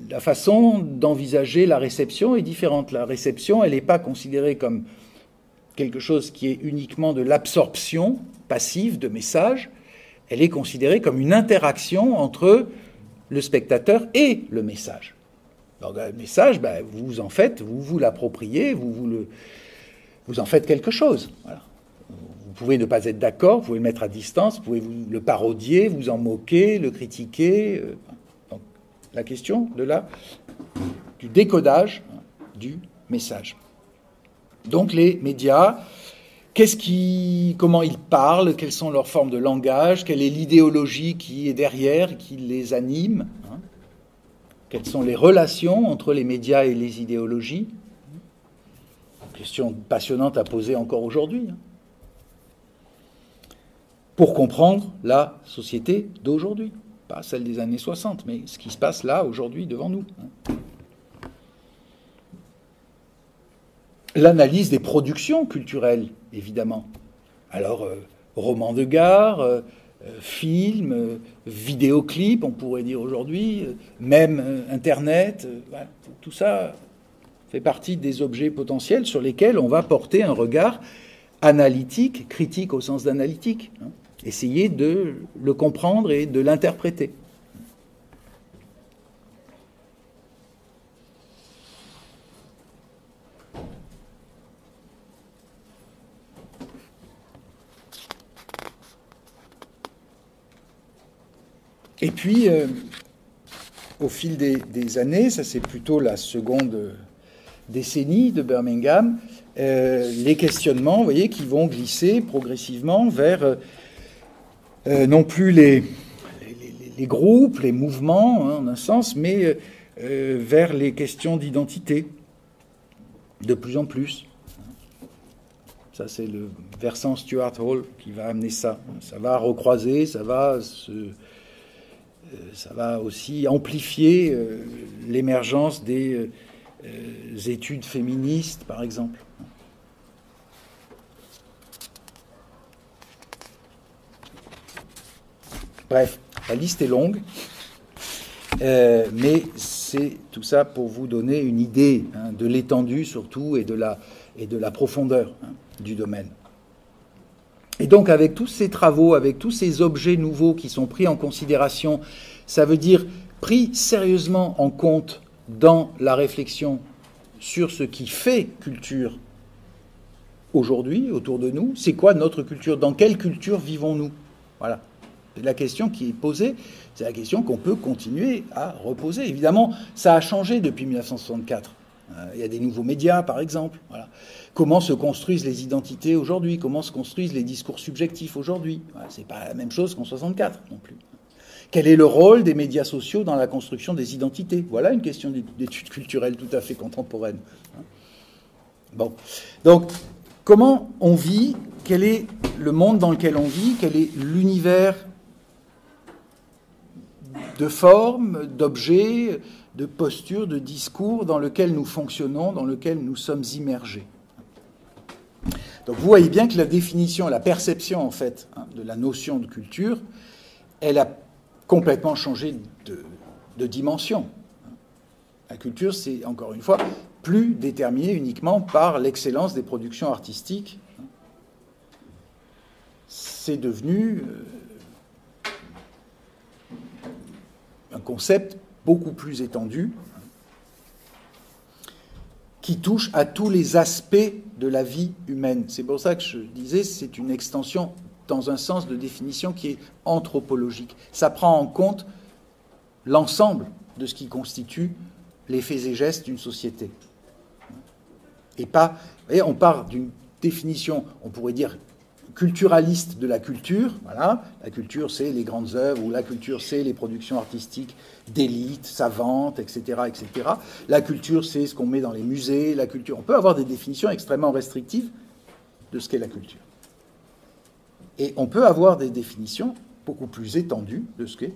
la façon d'envisager la réception est différente. La réception, elle n'est pas considérée comme quelque chose qui est uniquement de l'absorption passive de messages, elle est considérée comme une interaction entre le spectateur et le message. Donc, le message, ben, vous l'appropriez, vous en faites quelque chose. Voilà. Vous pouvez ne pas être d'accord, vous pouvez le mettre à distance, vous pouvez le parodier, vous en moquer, le critiquer. Donc, la question du décodage du message. Donc les médias, comment ils parlent, quelles sont leurs formes de langage, quelle est l'idéologie qui est derrière, qui les anime, quelles sont les relations entre les médias et les idéologies. Question passionnante à poser encore aujourd'hui. Pour comprendre la société d'aujourd'hui. Pas celle des années 60, mais ce qui se passe là, aujourd'hui, devant nous. L'analyse des productions culturelles, évidemment. Alors, romans de gare, films, vidéoclips, on pourrait dire aujourd'hui, même Internet, voilà, tout ça fait partie des objets potentiels sur lesquels on va porter un regard analytique, critique au sens d'analytique, essayer de le comprendre et de l'interpréter. Et puis, au fil des années, ça c'est plutôt la seconde décennie de Birmingham, les questionnements, vous voyez, qui vont glisser progressivement vers non plus les groupes, les mouvements, hein, en un sens, mais vers les questions d'identité, de plus en plus. Ça, c'est le versant Stuart Hall qui va amener ça. Ça va recroiser, ça va aussi amplifier l'émergence des études féministes, par exemple. Bref, la liste est longue, mais c'est tout ça pour vous donner une idée, hein, de l'étendue surtout et de la profondeur, hein, du domaine. Et donc avec tous ces travaux, avec tous ces objets nouveaux qui sont pris en considération, ça veut dire pris sérieusement en compte dans la réflexion sur ce qui fait culture aujourd'hui autour de nous. C'est quoi notre culture? Dans quelle culture vivons-nous? Voilà. La question qui est posée, c'est la question qu'on peut continuer à reposer. Évidemment, ça a changé depuis 1964. Il y a des nouveaux médias, par exemple. Voilà. Comment se construisent les identités aujourd'hui? Comment se construisent les discours subjectifs aujourd'hui? Voilà, c'est pas la même chose qu'en 64 non plus. Quel est le rôle des médias sociaux dans la construction des identités? Voilà une question d'études culturelles tout à fait contemporaine. Bon. Donc, comment on vit? Quel est le monde dans lequel on vit? Quel est l'univers de formes, d'objets, de postures, de discours dans lequel nous fonctionnons, dans lequel nous sommes immergés? Donc vous voyez bien que la définition, la perception en fait, hein, de la notion de culture, elle a complètement changé de dimension. La culture, c'est encore une fois plus déterminé uniquement par l'excellence des productions artistiques. C'est devenu un concept beaucoup plus étendu qui touche à tous les aspects de la vie humaine. C'est pour ça que je disais, c'est une extension dans un sens de définition qui est anthropologique. Ça prend en compte l'ensemble de ce qui constitue les faits et gestes d'une société. Et pas, vous voyez, on part d'une définition, on pourrait dire, culturaliste de la culture. Voilà. La culture, c'est les grandes œuvres, ou la culture, c'est les productions artistiques d'élite, savantes, etc., etc. La culture, c'est ce qu'on met dans les musées. La culture, on peut avoir des définitions extrêmement restrictives de ce qu'est la culture. Et on peut avoir des définitions beaucoup plus étendues de ce qu'est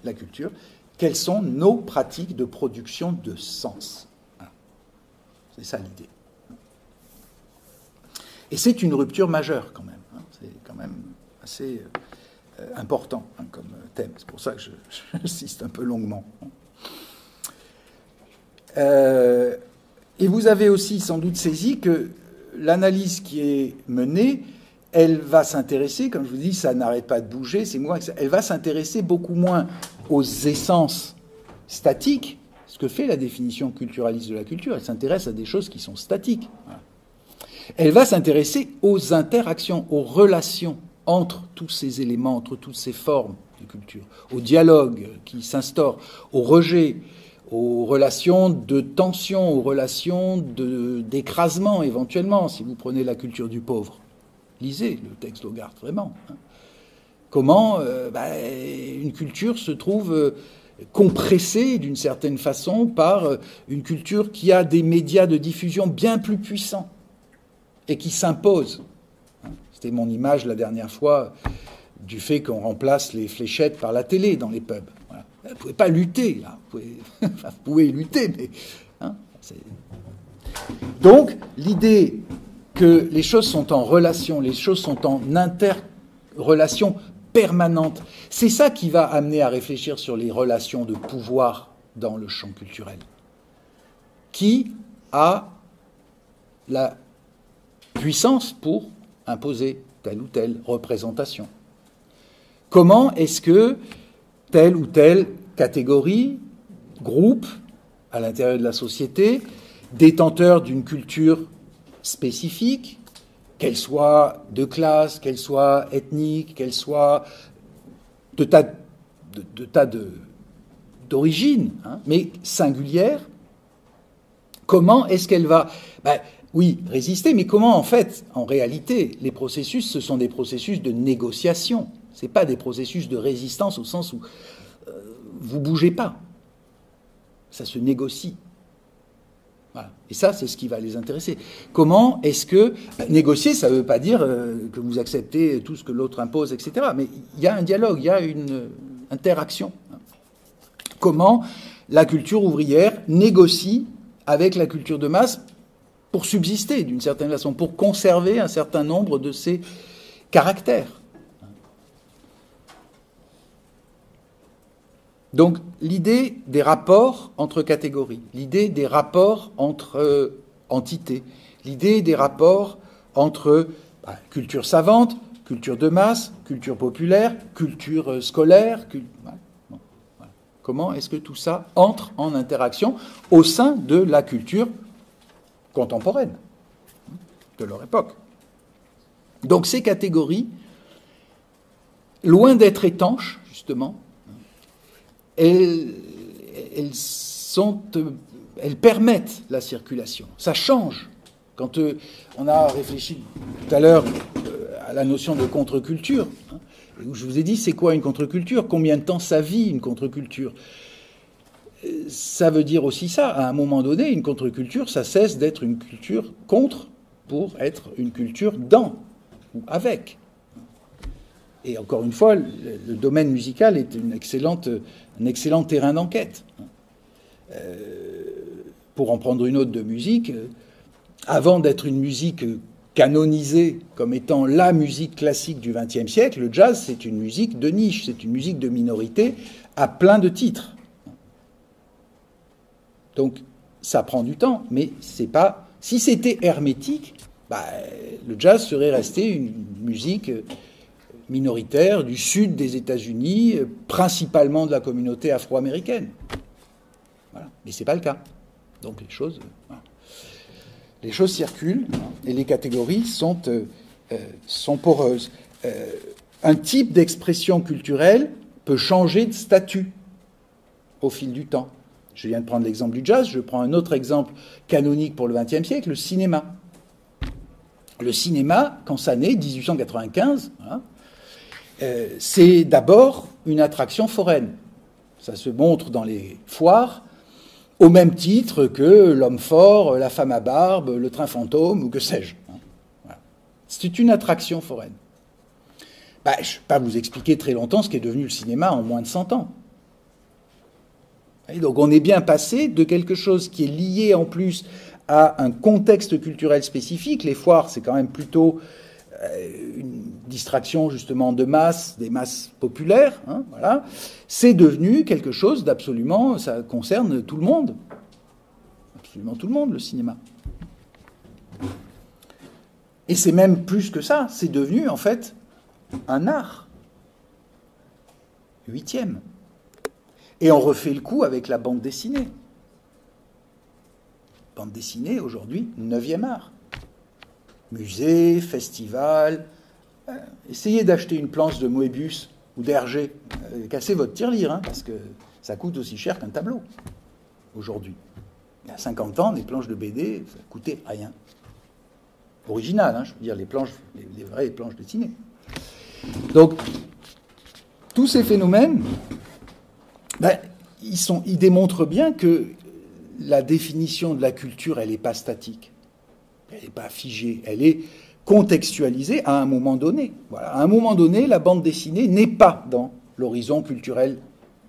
la culture. Quelles sont nos pratiques de production de sens? Voilà. C'est ça l'idée. Et c'est une rupture majeure quand même. C'est quand même assez important, hein, comme thème. C'est pour ça que j'insiste un peu longuement. Et vous avez aussi sans doute saisi que l'analyse qui est menée, elle va s'intéresser, comme je vous dis, ça n'arrête pas de bouger, c'est moi, elle va s'intéresser beaucoup moins aux essences statiques, ce que fait la définition culturaliste de la culture. Elle s'intéresse à des choses qui sont statiques. Voilà. Elle va s'intéresser aux interactions, aux relations entre tous ces éléments, entre toutes ces formes de culture, au dialogue qui s'instaure, au rejet, aux relations de tension, aux relations d'écrasement éventuellement, si vous prenez la culture du pauvre. Lisez le texte d'Hogarth, vraiment. Comment une culture se trouve compressée d'une certaine façon par une culture qui a des médias de diffusion bien plus puissants et qui s'impose. C'était mon image la dernière fois du fait qu'on remplace les fléchettes par la télé dans les pubs. Voilà. Vous ne pouvez pas lutter, là. Vous pouvez lutter, mais... Hein, donc, l'idée que les choses sont en relation, les choses sont en interrelation permanente, c'est ça qui va amener à réfléchir sur les relations de pouvoir dans le champ culturel. Qui a la puissance pour imposer telle ou telle représentation? Comment est-ce que telle ou telle catégorie, groupe, à l'intérieur de la société, détenteur d'une culture spécifique, qu'elle soit de classe, qu'elle soit ethnique, qu'elle soit de tas de tas d'origines, hein, mais singulières. Comment est-ce qu'elle va, oui, résister, mais comment, en fait, en réalité, les processus, ce sont des processus de négociation. Ce n'est pas des processus de résistance au sens où vous ne bougez pas. Ça se négocie. Voilà. Et ça, c'est ce qui va les intéresser. Comment est-ce que... négocier, ça ne veut pas dire que vous acceptez tout ce que l'autre impose, etc. Mais il y a un dialogue, il y a une interaction. Comment la culture ouvrière négocie avec la culture de masse pour subsister d'une certaine façon, pour conserver un certain nombre de ses caractères. Donc l'idée des rapports entre catégories, l'idée des rapports entre entités, l'idée des rapports entre culture savante, culture de masse, culture populaire, culture scolaire. Comment est-ce que tout ça entre en interaction au sein de la culture contemporaine de leur époque. Donc ces catégories, loin d'être étanches, justement, elles permettent la circulation. Ça change. Quand on a réfléchi tout à l'heure à la notion de contre-culture, où je vous ai dit, c'est quoi une contre-culture? Combien de temps ça vit, une contre-culture? Ça veut dire aussi ça. À un moment donné, une contre-culture, ça cesse d'être une culture contre pour être une culture dans ou avec. Et encore une fois, le domaine musical est un excellent terrain d'enquête. Pour en prendre une autre de musique, avant d'être une musique canonisée comme étant la musique classique du XXe siècle, le jazz, c'est une musique de niche, c'est une musique de minorité à plein de titres. Donc, ça prend du temps, mais c'est pas... Si c'était hermétique, le jazz serait resté une musique minoritaire du sud des États-Unis, principalement de la communauté afro-américaine. Voilà. Mais c'est pas le cas. Donc, les choses circulent et les catégories sont poreuses. Un type d'expression culturelle peut changer de statut au fil du temps. Je viens de prendre l'exemple du jazz, je prends un autre exemple canonique pour le XXe siècle, le cinéma. Le cinéma, quand ça naît, 1895, c'est d'abord une attraction foraine. Ça se montre dans les foires, au même titre que l'homme fort, la femme à barbe, le train fantôme, ou que sais-je. Voilà. C'est une attraction foraine. Je ne vais pas vous expliquer très longtemps ce qu'est devenu le cinéma en moins de 100 ans. Et donc on est bien passé de quelque chose qui est lié en plus à un contexte culturel spécifique. Les foires, c'est quand même plutôt une distraction justement de masse, des masses populaires. Voilà. C'est devenu quelque chose d'absolument... Ça concerne tout le monde. Absolument tout le monde, le cinéma. Et c'est même plus que ça. C'est devenu en fait un art. 8e. Et on refait le coup avec la bande dessinée. Bande dessinée, aujourd'hui, 9e art. Musée, festival. Essayez d'acheter une planche de Moebius ou d'Hergé. Cassez votre tirelire, parce que ça coûte aussi cher qu'un tableau, aujourd'hui. Il y a 50 ans, les planches de BD, ça coûtait rien. Original, je veux dire, les vraies planches dessinées. Donc, tous ces phénomènes... ils démontrent bien que la définition de la culture, elle n'est pas statique. Elle n'est pas figée. Elle est contextualisée à un moment donné. Voilà. À un moment donné, la bande dessinée n'est pas dans l'horizon culturel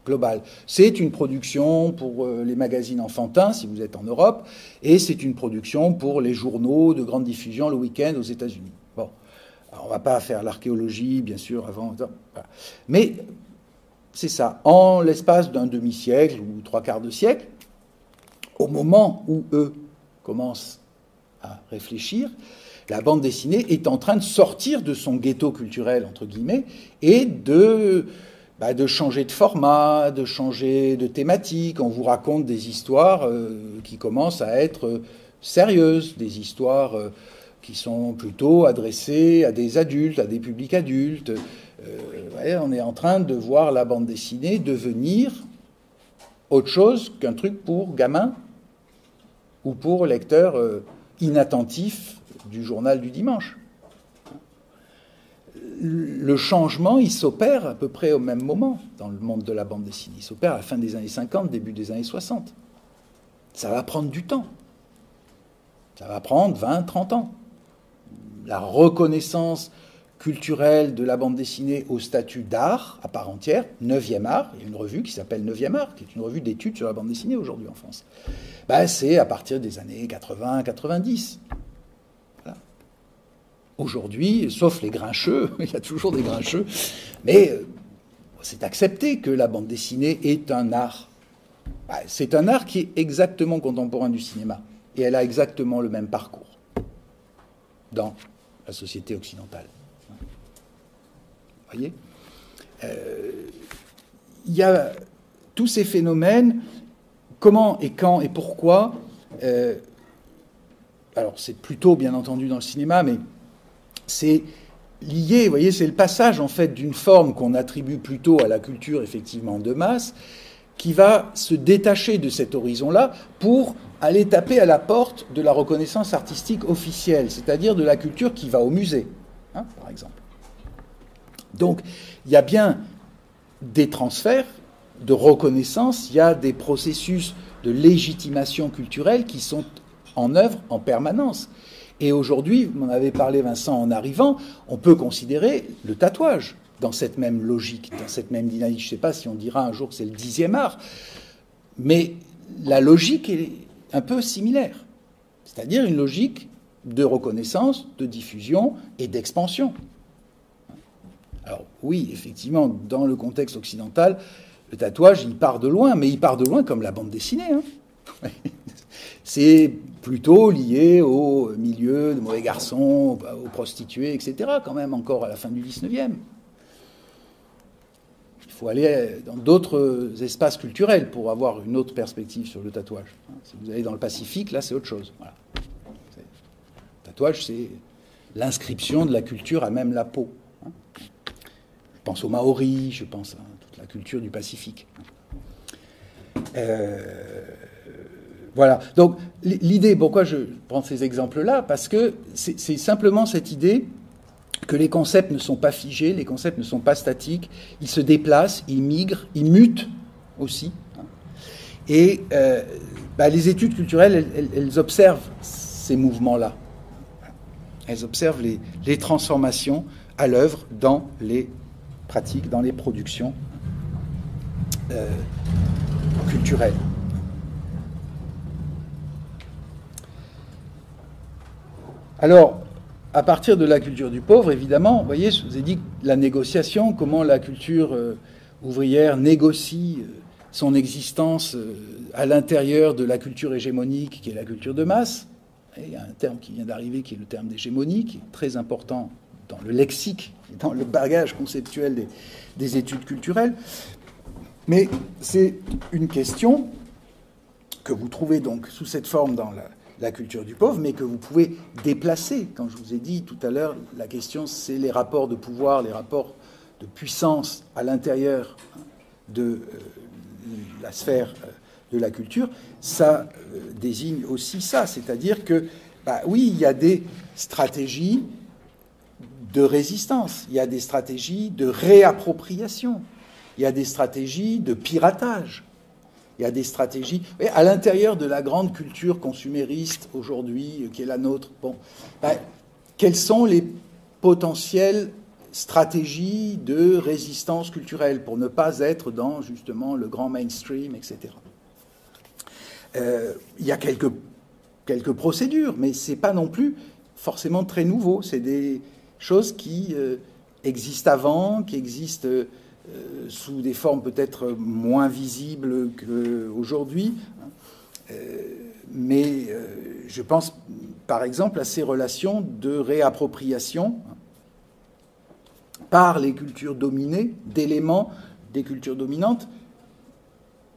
global. C'est une production pour les magazines enfantins, si vous êtes en Europe, et c'est une production pour les journaux de grande diffusion le week-end aux États-Unis. Bon. Alors, on ne va pas faire l'archéologie, bien sûr, avant. Voilà. Mais... c'est ça. En l'espace d'un demi-siècle ou 3/4 de siècle, au moment où eux commencent à réfléchir, la bande dessinée est en train de sortir de son ghetto culturel, entre guillemets, et de changer de format, de changer de thématique. On vous raconte des histoires qui commencent à être sérieuses, des histoires qui sont plutôt adressés à des adultes, à des publics adultes. Ouais, on est en train de voir la bande dessinée devenir autre chose qu'un truc pour gamins ou pour lecteurs inattentifs du journal du dimanche. Le changement, il s'opère à peu près au même moment dans le monde de la bande dessinée. Il s'opère à la fin des années 50, début des années 60. Ça va prendre du temps. Ça va prendre 20, 30 ans. La reconnaissance culturelle de la bande dessinée au statut d'art à part entière, 9e art, il y a une revue qui s'appelle 9e art, qui est une revue d'études sur la bande dessinée aujourd'hui en France. Ben, c'est à partir des années 80-90. Voilà. Aujourd'hui, sauf les grincheux, il y a toujours des grincheux, mais c'est accepté que la bande dessinée est un art. Ben, c'est un art qui est exactement contemporain du cinéma, et elle a exactement le même parcours dans la société occidentale. Vous voyez, il y a tous ces phénomènes, comment et quand et pourquoi. Alors c'est plutôt bien entendu dans le cinéma, mais c'est lié, vous voyez, c'est le passage en fait d'une forme qu'on attribue plutôt à la culture effectivement de masse, qui va se détacher de cet horizon-là pour aller taper à la porte de la reconnaissance artistique officielle, c'est-à-dire de la culture qui va au musée, hein, par exemple. Donc, il y a bien des transferts de reconnaissance, il y a des processus de légitimation culturelle qui sont en œuvre en permanence. Et aujourd'hui, vous m'en avez parlé, Vincent, en arrivant, on peut considérer le tatouage dans cette même logique, dans cette même dynamique. Je ne sais pas si on dira un jour que c'est le 10e art, mais la logique est un peu similaire. C'est-à-dire une logique de reconnaissance, de diffusion et d'expansion. Alors oui, effectivement, dans le contexte occidental, le tatouage, il part de loin, mais il part de loin comme la bande dessinée. Hein. C'est plutôt lié au milieu de mauvais garçons, aux prostituées, etc., quand même, encore à la fin du 19e. Il faut aller dans d'autres espaces culturels pour avoir une autre perspective sur le tatouage. Si vous allez dans le Pacifique, là, c'est autre chose. Voilà. Le tatouage, c'est l'inscription de la culture à même la peau. Je pense aux Maoris, je pense à toute la culture du Pacifique. Voilà. Donc, l'idée, pourquoi je prends ces exemples-là, parce que c'est simplement cette idée que les concepts ne sont pas figés, les concepts ne sont pas statiques, ils se déplacent, ils migrent, ils mutent aussi. Et les études culturelles, elles observent ces mouvements-là. Elles observent les transformations à l'œuvre dans les pratiques, dans les productions culturelles. Alors, à partir de la culture du pauvre, évidemment, vous voyez, je vous ai dit la négociation, comment la culture ouvrière négocie son existence à l'intérieur de la culture hégémonique, qui est la culture de masse. Et il y a un terme qui vient d'arriver, qui est le terme d'hégémonie, qui est très important dans le lexique, dans le bagage conceptuel des études culturelles. Mais c'est une question que vous trouvez donc sous cette forme dans la culture du pauvre, mais que vous pouvez déplacer. Quand je vous ai dit tout à l'heure, la question, c'est les rapports de pouvoir, les rapports de puissance à l'intérieur de la sphère de la culture. Ça désigne aussi ça, c'est-à-dire que, oui, il y a des stratégies de résistance, il y a des stratégies de réappropriation, il y a des stratégies de piratage. Il y a des stratégies à l'intérieur de la grande culture consumériste aujourd'hui qui est la nôtre. Bon, quelles sont les potentielles stratégies de résistance culturelle pour ne pas être dans justement le grand mainstream, etc. Il y a quelques procédures, mais c'est pas non plus forcément très nouveau. C'est des choses qui existent avant, qui existent sous des formes peut-être moins visibles qu'aujourd'hui. Mais je pense, par exemple, à ces relations de réappropriation par les cultures dominées, d'éléments des cultures dominantes,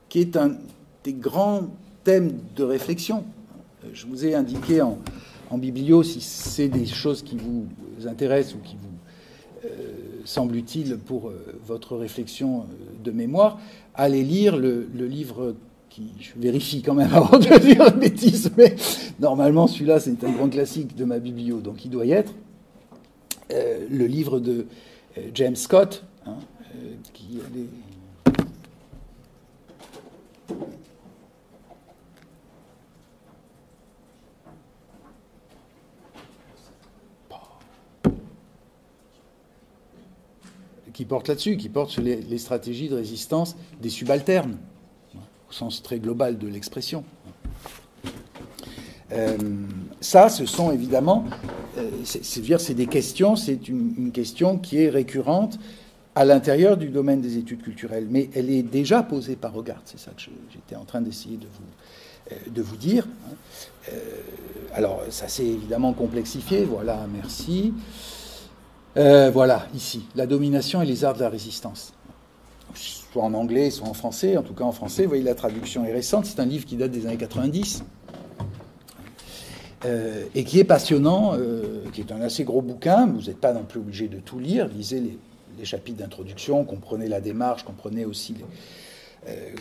qui est un des grands thèmes de réflexion. Je vous ai indiqué en biblio, si c'est des choses qui vous intéressent ou qui vous semblent utiles pour votre réflexion de mémoire, allez lire le livre qui, je vérifie quand même avant de dire une bêtise, mais normalement celui-là c'est un grand classique de ma biblio, donc il doit y être, le livre de James Scott, hein, qui porte là-dessus, qui porte sur les stratégies de résistance des subalternes, au sens très global de l'expression. Ça, ce sont évidemment, c'est des questions, c'est une question qui est récurrente à l'intérieur du domaine des études culturelles, mais elle est déjà posée par Hogarth, c'est ça que j'étais en train d'essayer de vous dire. Alors, ça s'est évidemment complexifié, voilà, merci. Voilà, ici, la domination et les arts de la résistance. Soit en anglais, soit en français. En tout cas, en français, vous voyez, la traduction est récente. C'est un livre qui date des années 90 et qui est passionnant, qui est un assez gros bouquin. Vous n'êtes pas non plus obligé de tout lire. Lisez les chapitres d'introduction, comprenez la démarche, comprenez aussi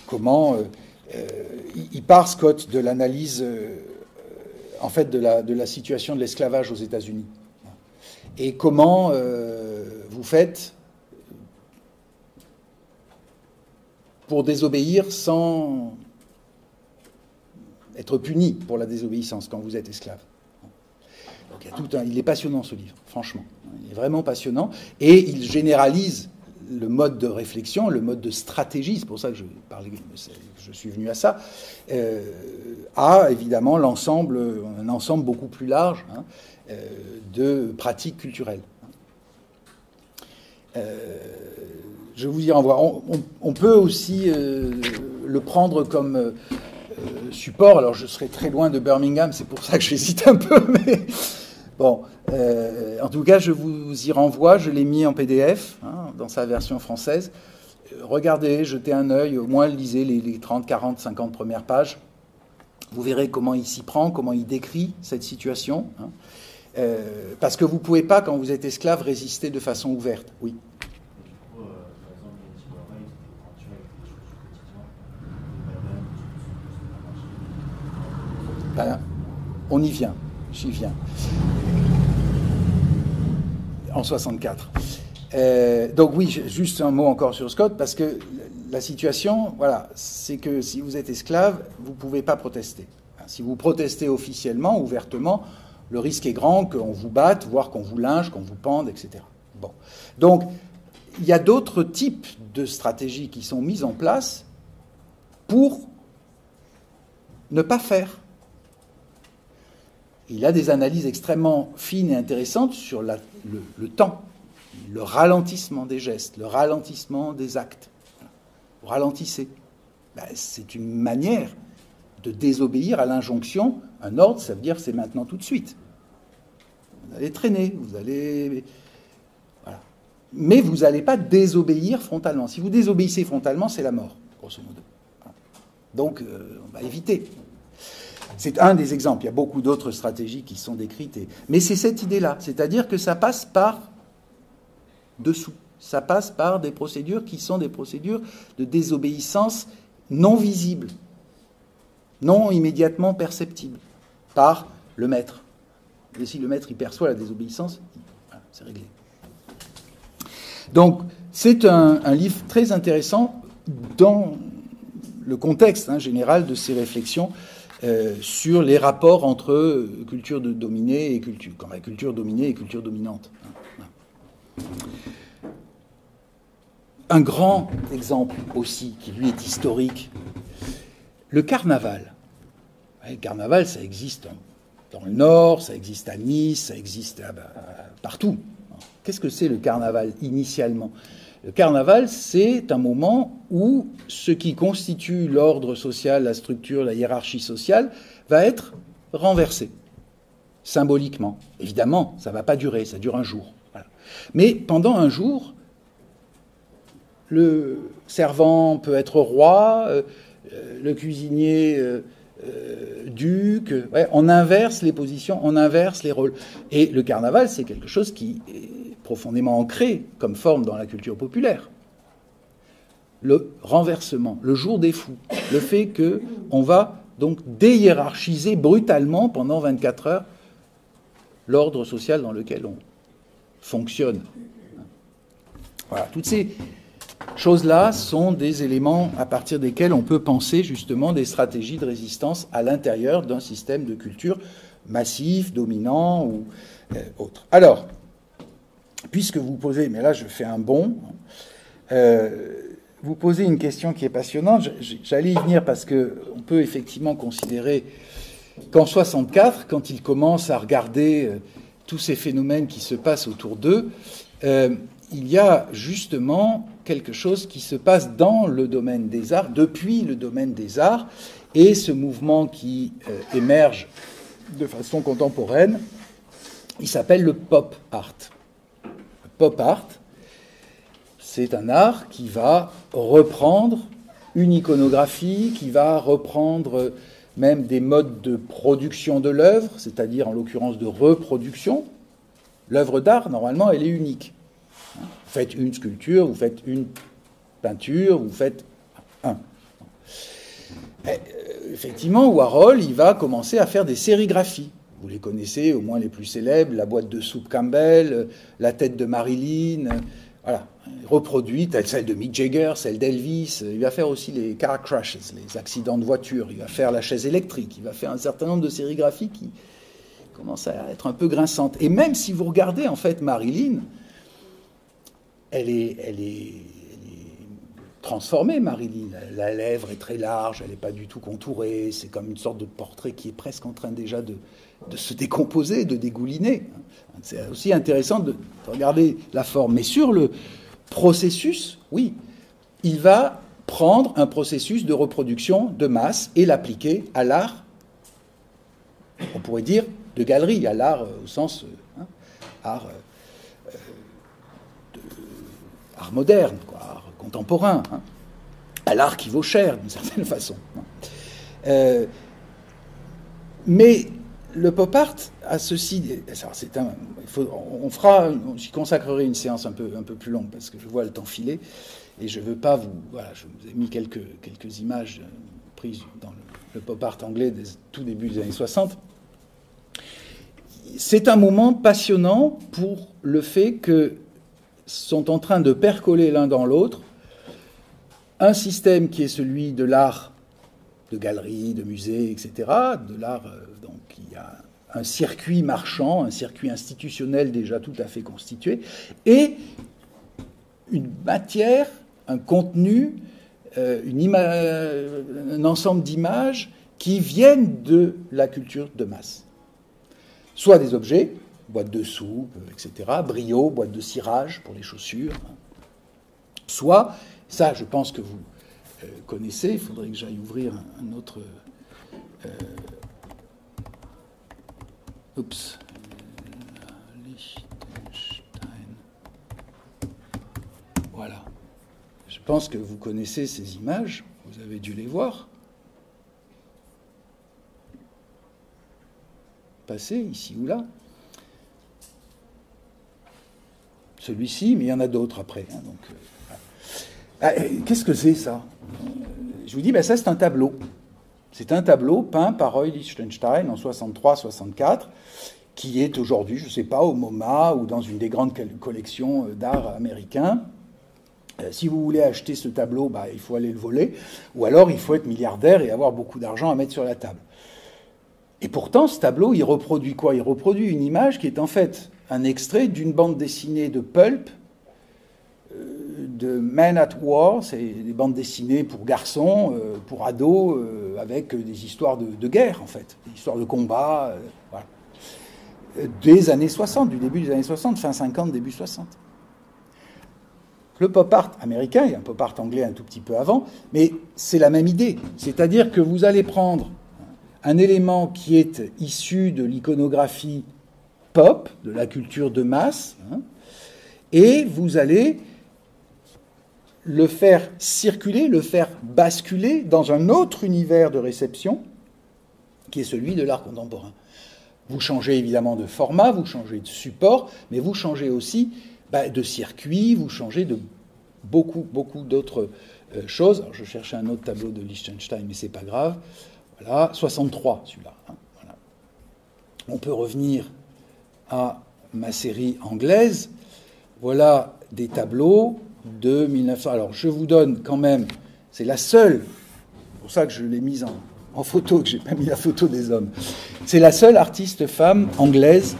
comment il part, Scott, de l'analyse en fait, de la situation de l'esclavage aux États-Unis. Et comment vous faites pour désobéir sans être puni pour la désobéissance quand vous êtes esclave. Donc il est passionnant ce livre, franchement. Il est vraiment passionnant. Et il généralise le mode de réflexion, le mode de stratégie, c'est pour ça que je suis venu à ça, à évidemment un ensemble beaucoup plus large, hein, de pratiques culturelles. Je vous y renvoie. On peut aussi le prendre comme support. Alors, je serai très loin de Birmingham, c'est pour ça que j'hésite un peu, mais bon. En tout cas, je vous y renvoie. Je l'ai mis en PDF, hein, dans sa version française. Regardez, jetez un œil, au moins lisez les 30, 40, 50 premières pages. Vous verrez comment il s'y prend, comment il décrit cette situation, hein. Parce que vous ne pouvez pas, quand vous êtes esclave, résister de façon ouverte. Oui. Ben, on y vient. J'y viens. En 64. Donc oui, juste un mot encore sur Scott, parce que la situation, voilà, c'est que si vous êtes esclave, vous ne pouvez pas protester. Si vous protestez officiellement, ouvertement, le risque est grand qu'on vous batte, voire qu'on vous lynche, qu'on vous pende, etc. Bon. Donc, il y a d'autres types de stratégies qui sont mises en place pour ne pas faire. Il y a des analyses extrêmement fines et intéressantes sur le temps, le ralentissement des gestes, le ralentissement des actes. Vous ralentissez. Ben, c'est une manière de désobéir à l'injonction. Un ordre, ça veut dire c'est maintenant tout de suite. Vous allez traîner, vous allez... Voilà. Mais vous n'allez pas désobéir frontalement. Si vous désobéissez frontalement, c'est la mort, grosso modo. Donc, on va éviter. C'est un des exemples. Il y a beaucoup d'autres stratégies qui sont décrites. Mais c'est cette idée-là. C'est-à-dire que ça passe par dessous. Ça passe par des procédures qui sont des procédures de désobéissance non visibles, non immédiatement perceptibles, par le maître. Et si le maître y perçoit la désobéissance, voilà, c'est réglé. Donc, c'est un livre très intéressant dans le contexte général de ces réflexions sur les rapports entre culture dominée et culture, culture dominée et culture dominante. Un grand exemple aussi, qui lui est historique, le carnaval. Le carnaval, ça existe dans le Nord, ça existe à Nice, ça existe partout. Qu'est-ce que c'est le carnaval initialement ? Le carnaval, c'est un moment où ce qui constitue l'ordre social, la structure, la hiérarchie sociale, va être renversé, symboliquement. Évidemment, ça ne va pas durer, ça dure un jour. Voilà. Mais pendant un jour, le servant peut être roi, le cuisinier duc. Ouais, on inverse les positions, on inverse les rôles. Et le carnaval, c'est quelque chose qui est profondément ancré comme forme dans la culture populaire. Le renversement, le jour des fous, le fait qu'on va donc déhiérarchiser brutalement pendant 24 heures l'ordre social dans lequel on fonctionne. Voilà, toutes ces choses-là sont des éléments à partir desquels on peut penser justement des stratégies de résistance à l'intérieur d'un système de culture massif, dominant ou autre. Alors, puisque vous posez, mais là je fais un bond, vous posez une question qui est passionnante, j'allais y venir parce qu'on peut effectivement considérer qu'en 64, quand ils commencent à regarder tous ces phénomènes qui se passent autour d'eux, il y a justement quelque chose qui se passe dans le domaine des arts, depuis le domaine des arts, et ce mouvement qui émerge de façon contemporaine, il s'appelle le pop art. Le pop art, c'est un art qui va reprendre une iconographie, qui va reprendre même des modes de production de l'œuvre, c'est-à-dire en l'occurrence de reproduction. L'œuvre d'art, normalement, elle est unique. Vous faites une sculpture, vous faites une peinture, vous faites un. Effectivement, Warhol, il va commencer à faire des sérigraphies. Vous les connaissez, au moins les plus célèbres, la boîte de soupe Campbell, la tête de Marilyn, voilà, reproduite, celle de Mick Jagger, celle d'Elvis. Il va faire aussi les car crashes, les accidents de voiture. Il va faire la chaise électrique. Il va faire un certain nombre de sérigraphies qui commencent à être un peu grinçantes. Et même si vous regardez, en fait, Marilyn, elle est transformée, Marilyn. La lèvre est très large, elle n'est pas du tout contourée. C'est comme une sorte de portrait qui est presque en train déjà de se décomposer, de dégouliner. C'est aussi intéressant de regarder la forme. Mais sur le processus, oui, il va prendre un processus de reproduction de masse et l'appliquer à l'art, on pourrait dire, de galerie, à l'art au sens art moderne, quoi, art contemporain, à l'art qui vaut cher, d'une certaine façon. Mais le pop art a ceci. J'y consacrerai une séance un peu plus longue parce que je vois le temps filer et je veux pas vous. Voilà, je vous ai mis quelques images prises dans le pop art anglais des tout début des années 60. C'est un moment passionnant pour le fait que sont en train de percoler l'un dans l'autre un système qui est celui de l'art de galerie, de musée, etc., de l'art, donc il y a un circuit marchand, un circuit institutionnel déjà tout à fait constitué, et une matière, un contenu, un ensemble d'images qui viennent de la culture de masse. Soit des objets, boîte de soupe, etc., brio, boîte de cirage pour les chaussures, soit, ça je pense que vous connaissez, il faudrait que j'aille ouvrir un autre... Liechtenstein. Voilà. Je pense que vous connaissez ces images, vous avez dû les voir. Passer ici ou là. Celui-ci, mais il y en a d'autres après. Hein, donc, qu'est-ce que c'est ça ? Je vous dis, ça c'est un tableau. C'est un tableau peint par Roy Lichtenstein en 63-64, qui est aujourd'hui, je ne sais pas, au MoMA ou dans une des grandes collections d'art américain. Si vous voulez acheter ce tableau, il faut aller le voler, ou alors il faut être milliardaire et avoir beaucoup d'argent à mettre sur la table. Et pourtant, ce tableau, il reproduit quoi ? Il reproduit une image qui est en fait un extrait d'une bande dessinée de pulp, de Men at War, c'est des bandes dessinées pour garçons, pour ados, avec des histoires de guerre, en fait, des histoires de combat, voilà. Des années 60, du début des années 60, fin 50, début 60. Le pop art américain, il y a un pop art anglais un tout petit peu avant, mais c'est la même idée. C'est-à-dire que vous allez prendre un élément qui est issu de l'iconographie pop, de la culture de masse, et vous allez le faire circuler, le faire basculer dans un autre univers de réception, qui est celui de l'art contemporain. Vous changez évidemment de format, vous changez de support, mais vous changez aussi de circuit, vous changez de beaucoup d'autres choses. Alors, je cherchais un autre tableau de Liechtenstein, mais c'est pas grave. Voilà, 63, celui-là. Hein, voilà. On peut revenir à ma série anglaise. Voilà des tableaux de 1900. Alors, je vous donne quand même, c'est la seule, c'est pour ça que je l'ai mise en photo, que je n'ai pas mis la photo des hommes. C'est la seule artiste femme anglaise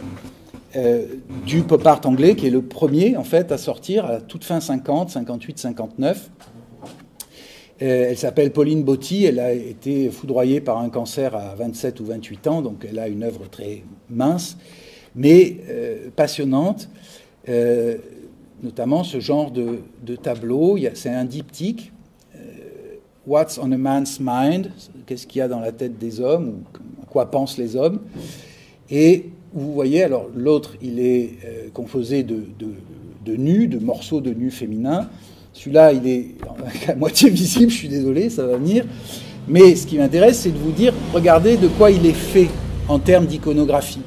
du pop art anglais, qui est le premier, en fait, à sortir à la toute fin 50, 58, 59. Elle s'appelle Pauline Botti, elle a été foudroyée par un cancer à 27 ou 28 ans, donc elle a une œuvre très mince, mais passionnante, notamment ce genre de tableau. C'est un diptyque, What's on a man's mind? Qu'est-ce qu'il y a dans la tête des hommes, ou à quoi pensent les hommes? Et vous voyez, alors l'autre, il est composé de nus, de morceaux de nus féminins. Celui-là, il est à moitié visible, je suis désolé, ça va venir. Mais ce qui m'intéresse, c'est de vous dire, regardez de quoi il est fait en termes d'iconographie.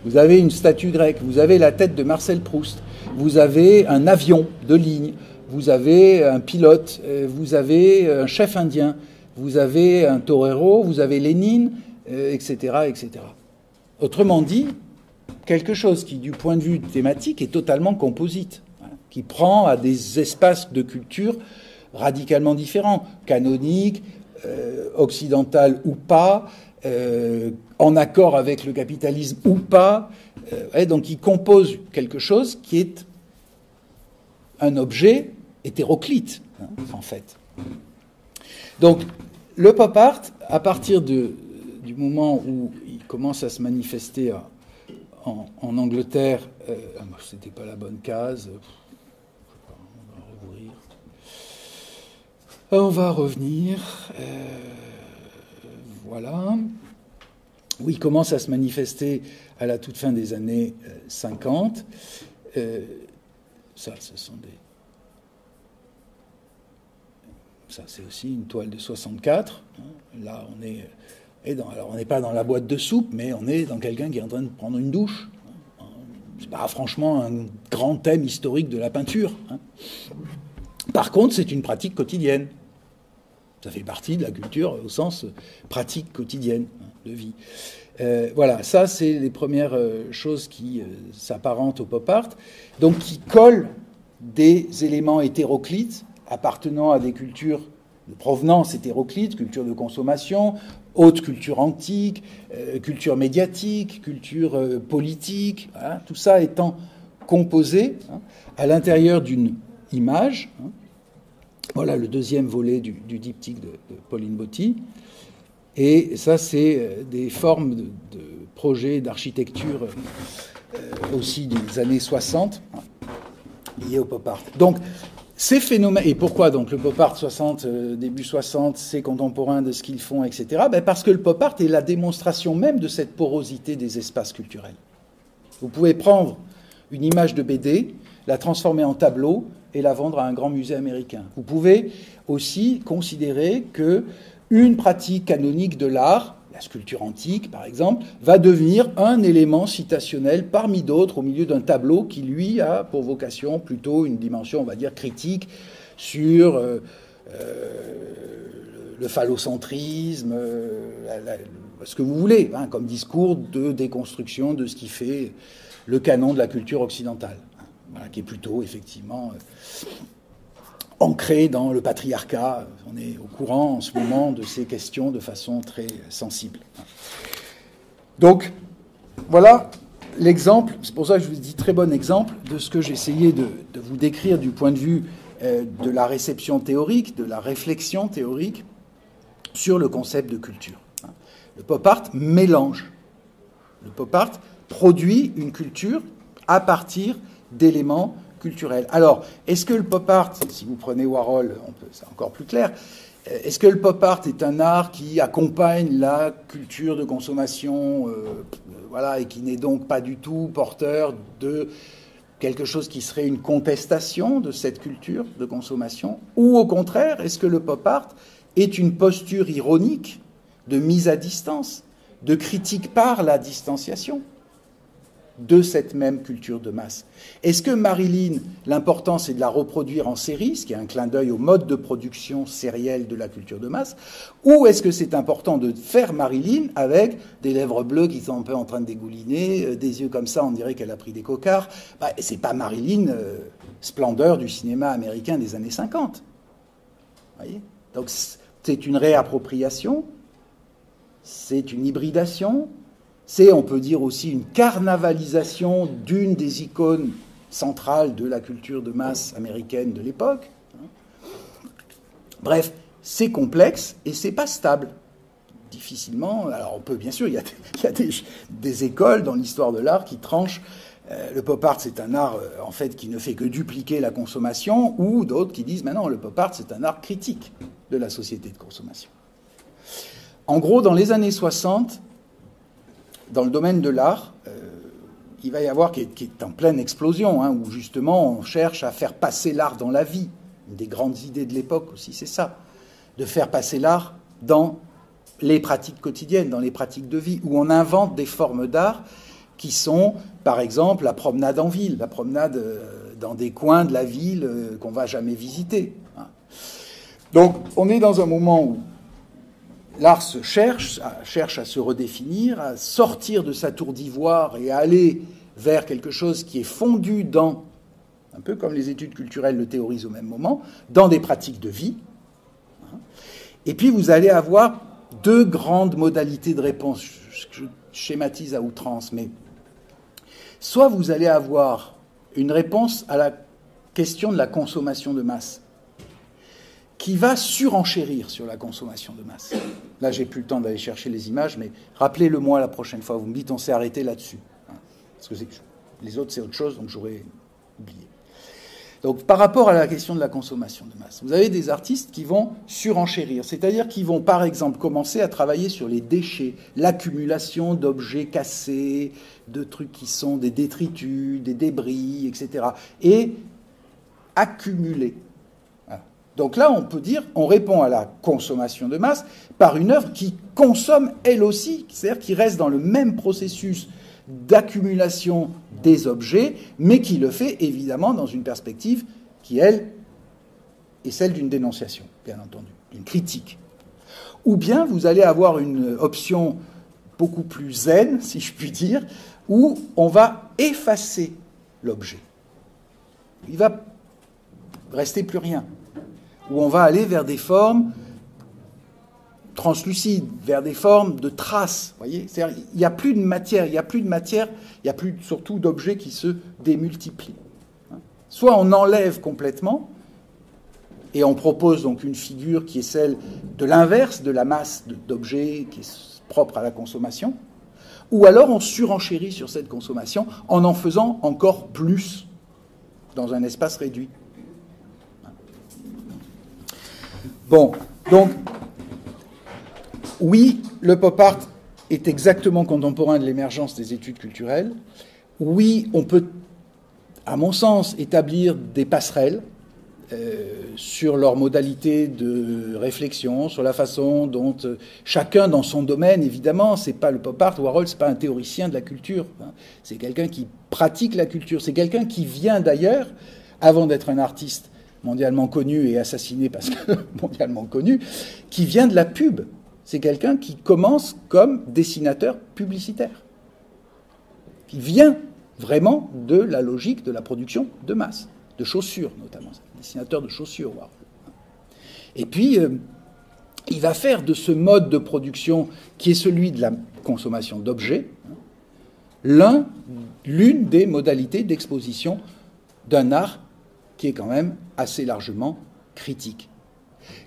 Vous avez une statue grecque, vous avez la tête de Marcel Proust, vous avez un avion de ligne, vous avez un pilote, vous avez un chef indien, vous avez un torero, vous avez Lénine, etc., etc. Autrement dit, quelque chose qui, du point de vue thématique, est totalement composite, qui prend à des espaces de culture radicalement différents, canoniques, occidentales ou pas, en accord avec le capitalisme ou pas. Donc il compose quelque chose qui est un objet hétéroclite, en fait. Donc le pop art, à partir du moment où il commence à se manifester en Angleterre, c'était pas la bonne case. On va revenir. Voilà. Où il commence à se manifester à la toute fin des années 50. Ça, c'est aussi une toile de 64. Là, on est... alors, on n'est pas dans la boîte de soupe, mais on est dans quelqu'un qui est en train de prendre une douche. C'est pas franchement un grand thème historique de la peinture. Par contre, c'est une pratique quotidienne. Ça fait partie de la culture au sens pratique quotidienne de vie. Voilà, ça, c'est les premières choses qui s'apparentent au pop art. Donc, qui collent des éléments hétéroclites appartenant à des cultures de provenance hétéroclite, culture de consommation, haute culture antique, culture médiatique, culture politique, hein, tout ça étant composé à l'intérieur d'une image. Voilà le deuxième volet du diptyque de Pauline Botti. Et ça, c'est des formes de projets d'architecture aussi des années 60, liées au pop art. Donc, ces phénomènes, et pourquoi donc le pop art 60, début 60, c'est contemporain de ce qu'ils font, etc. Parce que le pop art est la démonstration même de cette porosité des espaces culturels. Vous pouvez prendre une image de BD, la transformer en tableau et la vendre à un grand musée américain. Vous pouvez aussi considérer que une pratique canonique de l'art, la sculpture antique par exemple, va devenir un élément citationnel parmi d'autres au milieu d'un tableau qui, lui, a pour vocation plutôt une dimension, on va dire, critique sur le phallocentrisme, ce que vous voulez, hein, comme discours de déconstruction de ce qui fait le canon de la culture occidentale, voilà, qui est plutôt, effectivement, ancré dans le patriarcat. On est au courant en ce moment de ces questions de façon très sensible. Donc, voilà l'exemple, c'est pour ça que je vous dis très bon exemple de ce que j'essayais de vous décrire du point de vue de la réception théorique, de la réflexion théorique sur le concept de culture. Le pop art mélange. Le pop art produit une culture à partir d'éléments culturels. Alors, est-ce que le pop art, si vous prenez Warhol, c'est encore plus clair, est-ce que le pop art est un art qui accompagne la culture de consommation, voilà, et qui n'est donc pas du tout porteur de quelque chose qui serait une contestation de cette culture de consommation? Ou au contraire, est-ce que le pop art est une posture ironique de mise à distance de critique par la distanciation de cette même culture de masse. Est-ce que Marilyn, l'important c'est de la reproduire en série, ce qui est un clin d'œil au mode de production sérielle de la culture de masse, ou est-ce que c'est important de faire Marilyn avec des lèvres bleues qui sont un peu en train de dégouliner, des yeux comme ça, on dirait qu'elle a pris des cocards. C'est pas Marilyn, splendeur du cinéma américain des années 50. Voyez ? Donc c'est une réappropriation, c'est une hybridation, c'est, on peut dire aussi, une carnavalisation d'une des icônes centrales de la culture de masse américaine de l'époque. Bref, c'est complexe et c'est pas stable. Difficilement. Alors, on peut, bien sûr, il y a des écoles dans l'histoire de l'art qui tranchent. Le pop art, c'est un art, en fait, qui ne fait que dupliquer la consommation, ou d'autres qui disent, maintenant, le pop art, c'est un art critique de la société de consommation. En gros, dans les années 60, dans le domaine de l'art, il va y avoir, qui est en pleine explosion, où justement on cherche à faire passer l'art dans la vie. Une des grandes idées de l'époque aussi, c'est ça, de faire passer l'art dans les pratiques quotidiennes, dans les pratiques de vie, où on invente des formes d'art qui sont, par exemple, la promenade en ville, la promenade dans des coins de la ville qu'on ne va jamais visiter. Donc on est dans un moment où l'art cherche à se redéfinir, à sortir de sa tour d'ivoire et à aller vers quelque chose qui est fondu dans, un peu comme les études culturelles le théorisent au même moment, dans des pratiques de vie. Et puis vous allez avoir deux grandes modalités de réponse. Je schématise à outrance, mais soit vous allez avoir une réponse à la question de la consommation de masse, qui va surenchérir sur la consommation de masse. Là, j'ai plus le temps d'aller chercher les images, mais rappelez-le-moi la prochaine fois. Vous me dites, on s'est arrêté là-dessus. Parce que les autres, c'est autre chose, donc j'aurais oublié. Donc, par rapport à la question de la consommation de masse, vous avez des artistes qui vont surenchérir, c'est-à-dire qui vont, par exemple, commencer à travailler sur les déchets, l'accumulation d'objets cassés, de trucs qui sont des détritus, des débris, etc. Et accumuler. Donc là, on peut dire, on répond à la consommation de masse par une œuvre qui consomme elle aussi, c'est-à-dire qui reste dans le même processus d'accumulation des objets, mais qui le fait évidemment dans une perspective qui, elle, est celle d'une dénonciation, bien entendu, d'une critique. Ou bien vous allez avoir une option beaucoup plus zen, si je puis dire, où on va effacer l'objet. Il va rester plus rien. Où on va aller vers des formes translucides, vers des formes de traces. Voyez, c'est-à-dire, il n'y a plus de matière, il n'y a plus surtout d'objets qui se démultiplient. Soit on enlève complètement, et on propose donc une figure qui est celle de l'inverse de la masse d'objets qui est propre à la consommation, ou alors on surenchérit sur cette consommation en faisant encore plus dans un espace réduit. Bon, donc, oui, le pop art est exactement contemporain de l'émergence des études culturelles. Oui, on peut, à mon sens, établir des passerelles sur leurs modalités de réflexion, sur la façon dont chacun dans son domaine, évidemment, c'est pas le pop art, Warhol, c'est pas un théoricien de la culture, c'est quelqu'un qui pratique la culture, c'est quelqu'un qui vient d'ailleurs, avant d'être un artiste mondialement connu et assassiné parce que mondialement connu, qui vient de la pub. C'est quelqu'un qui commence comme dessinateur publicitaire, qui vient vraiment de la logique de la production de masse, de chaussures notamment, dessinateur de chaussures. Wow. Et puis, il va faire de ce mode de production qui est celui de la consommation d'objets, l'une des modalités d'exposition d'un art qui est quand même assez largement critique.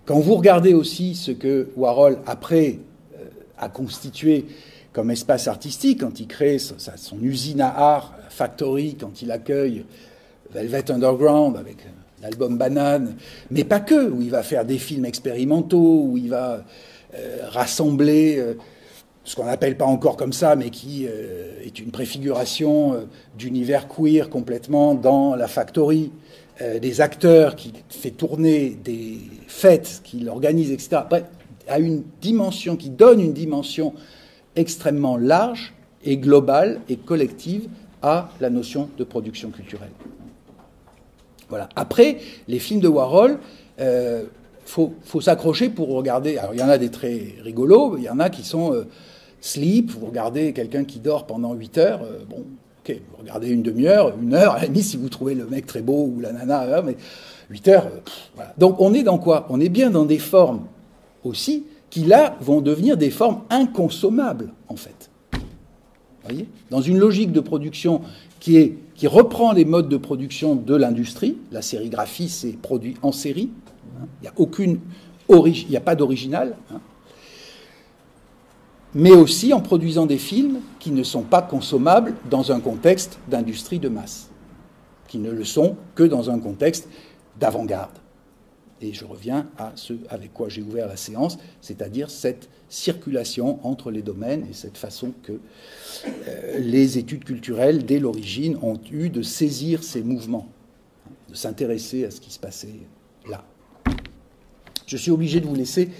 Quand vous regardez aussi ce que Warhol, après, a constitué comme espace artistique, quand il crée son usine à art, Factory, quand il accueille Velvet Underground avec l'album Banane, mais pas que, où il va faire des films expérimentaux, où il va rassembler ce qu'on n'appelle pas encore comme ça, mais qui est une préfiguration d'univers queer complètement dans la Factory, des acteurs qui fait tourner des fêtes, qui l'organisent, etc. Bref, à une dimension, qui donne une dimension extrêmement large et globale et collective à la notion de production culturelle. Voilà. Après, les films de Warhol, faut s'accrocher pour regarder. Alors, il y en a des très rigolos, il y en a qui sont sleep, vous regardez quelqu'un qui dort pendant 8 heures, bon, ok, vous regardez une demi-heure, 1 heure, à la limite, si vous trouvez le mec très beau ou la nana, mais 8 heures, voilà. Donc, on est dans quoi? On est bien dans des formes aussi qui, là, vont devenir des formes inconsommables, en fait. Vous voyez? Dans une logique de production qui reprend les modes de production de l'industrie, la sérigraphie, c'est produit en série, hein, il n'y a pas d'original, hein, mais aussi en produisant des films qui ne sont pas consommables dans un contexte d'industrie de masse, qui ne le sont que dans un contexte d'avant-garde. Et je reviens à ce avec quoi j'ai ouvert la séance, c'est-à-dire cette circulation entre les domaines et cette façon que les études culturelles, dès l'origine, ont eu de saisir ces mouvements, de s'intéresser à ce qui se passait là. Je suis obligé de vous laisser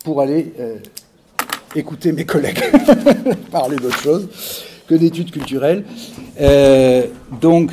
pour aller écouter mes collègues parler d'autre chose que d'études culturelles. Donc,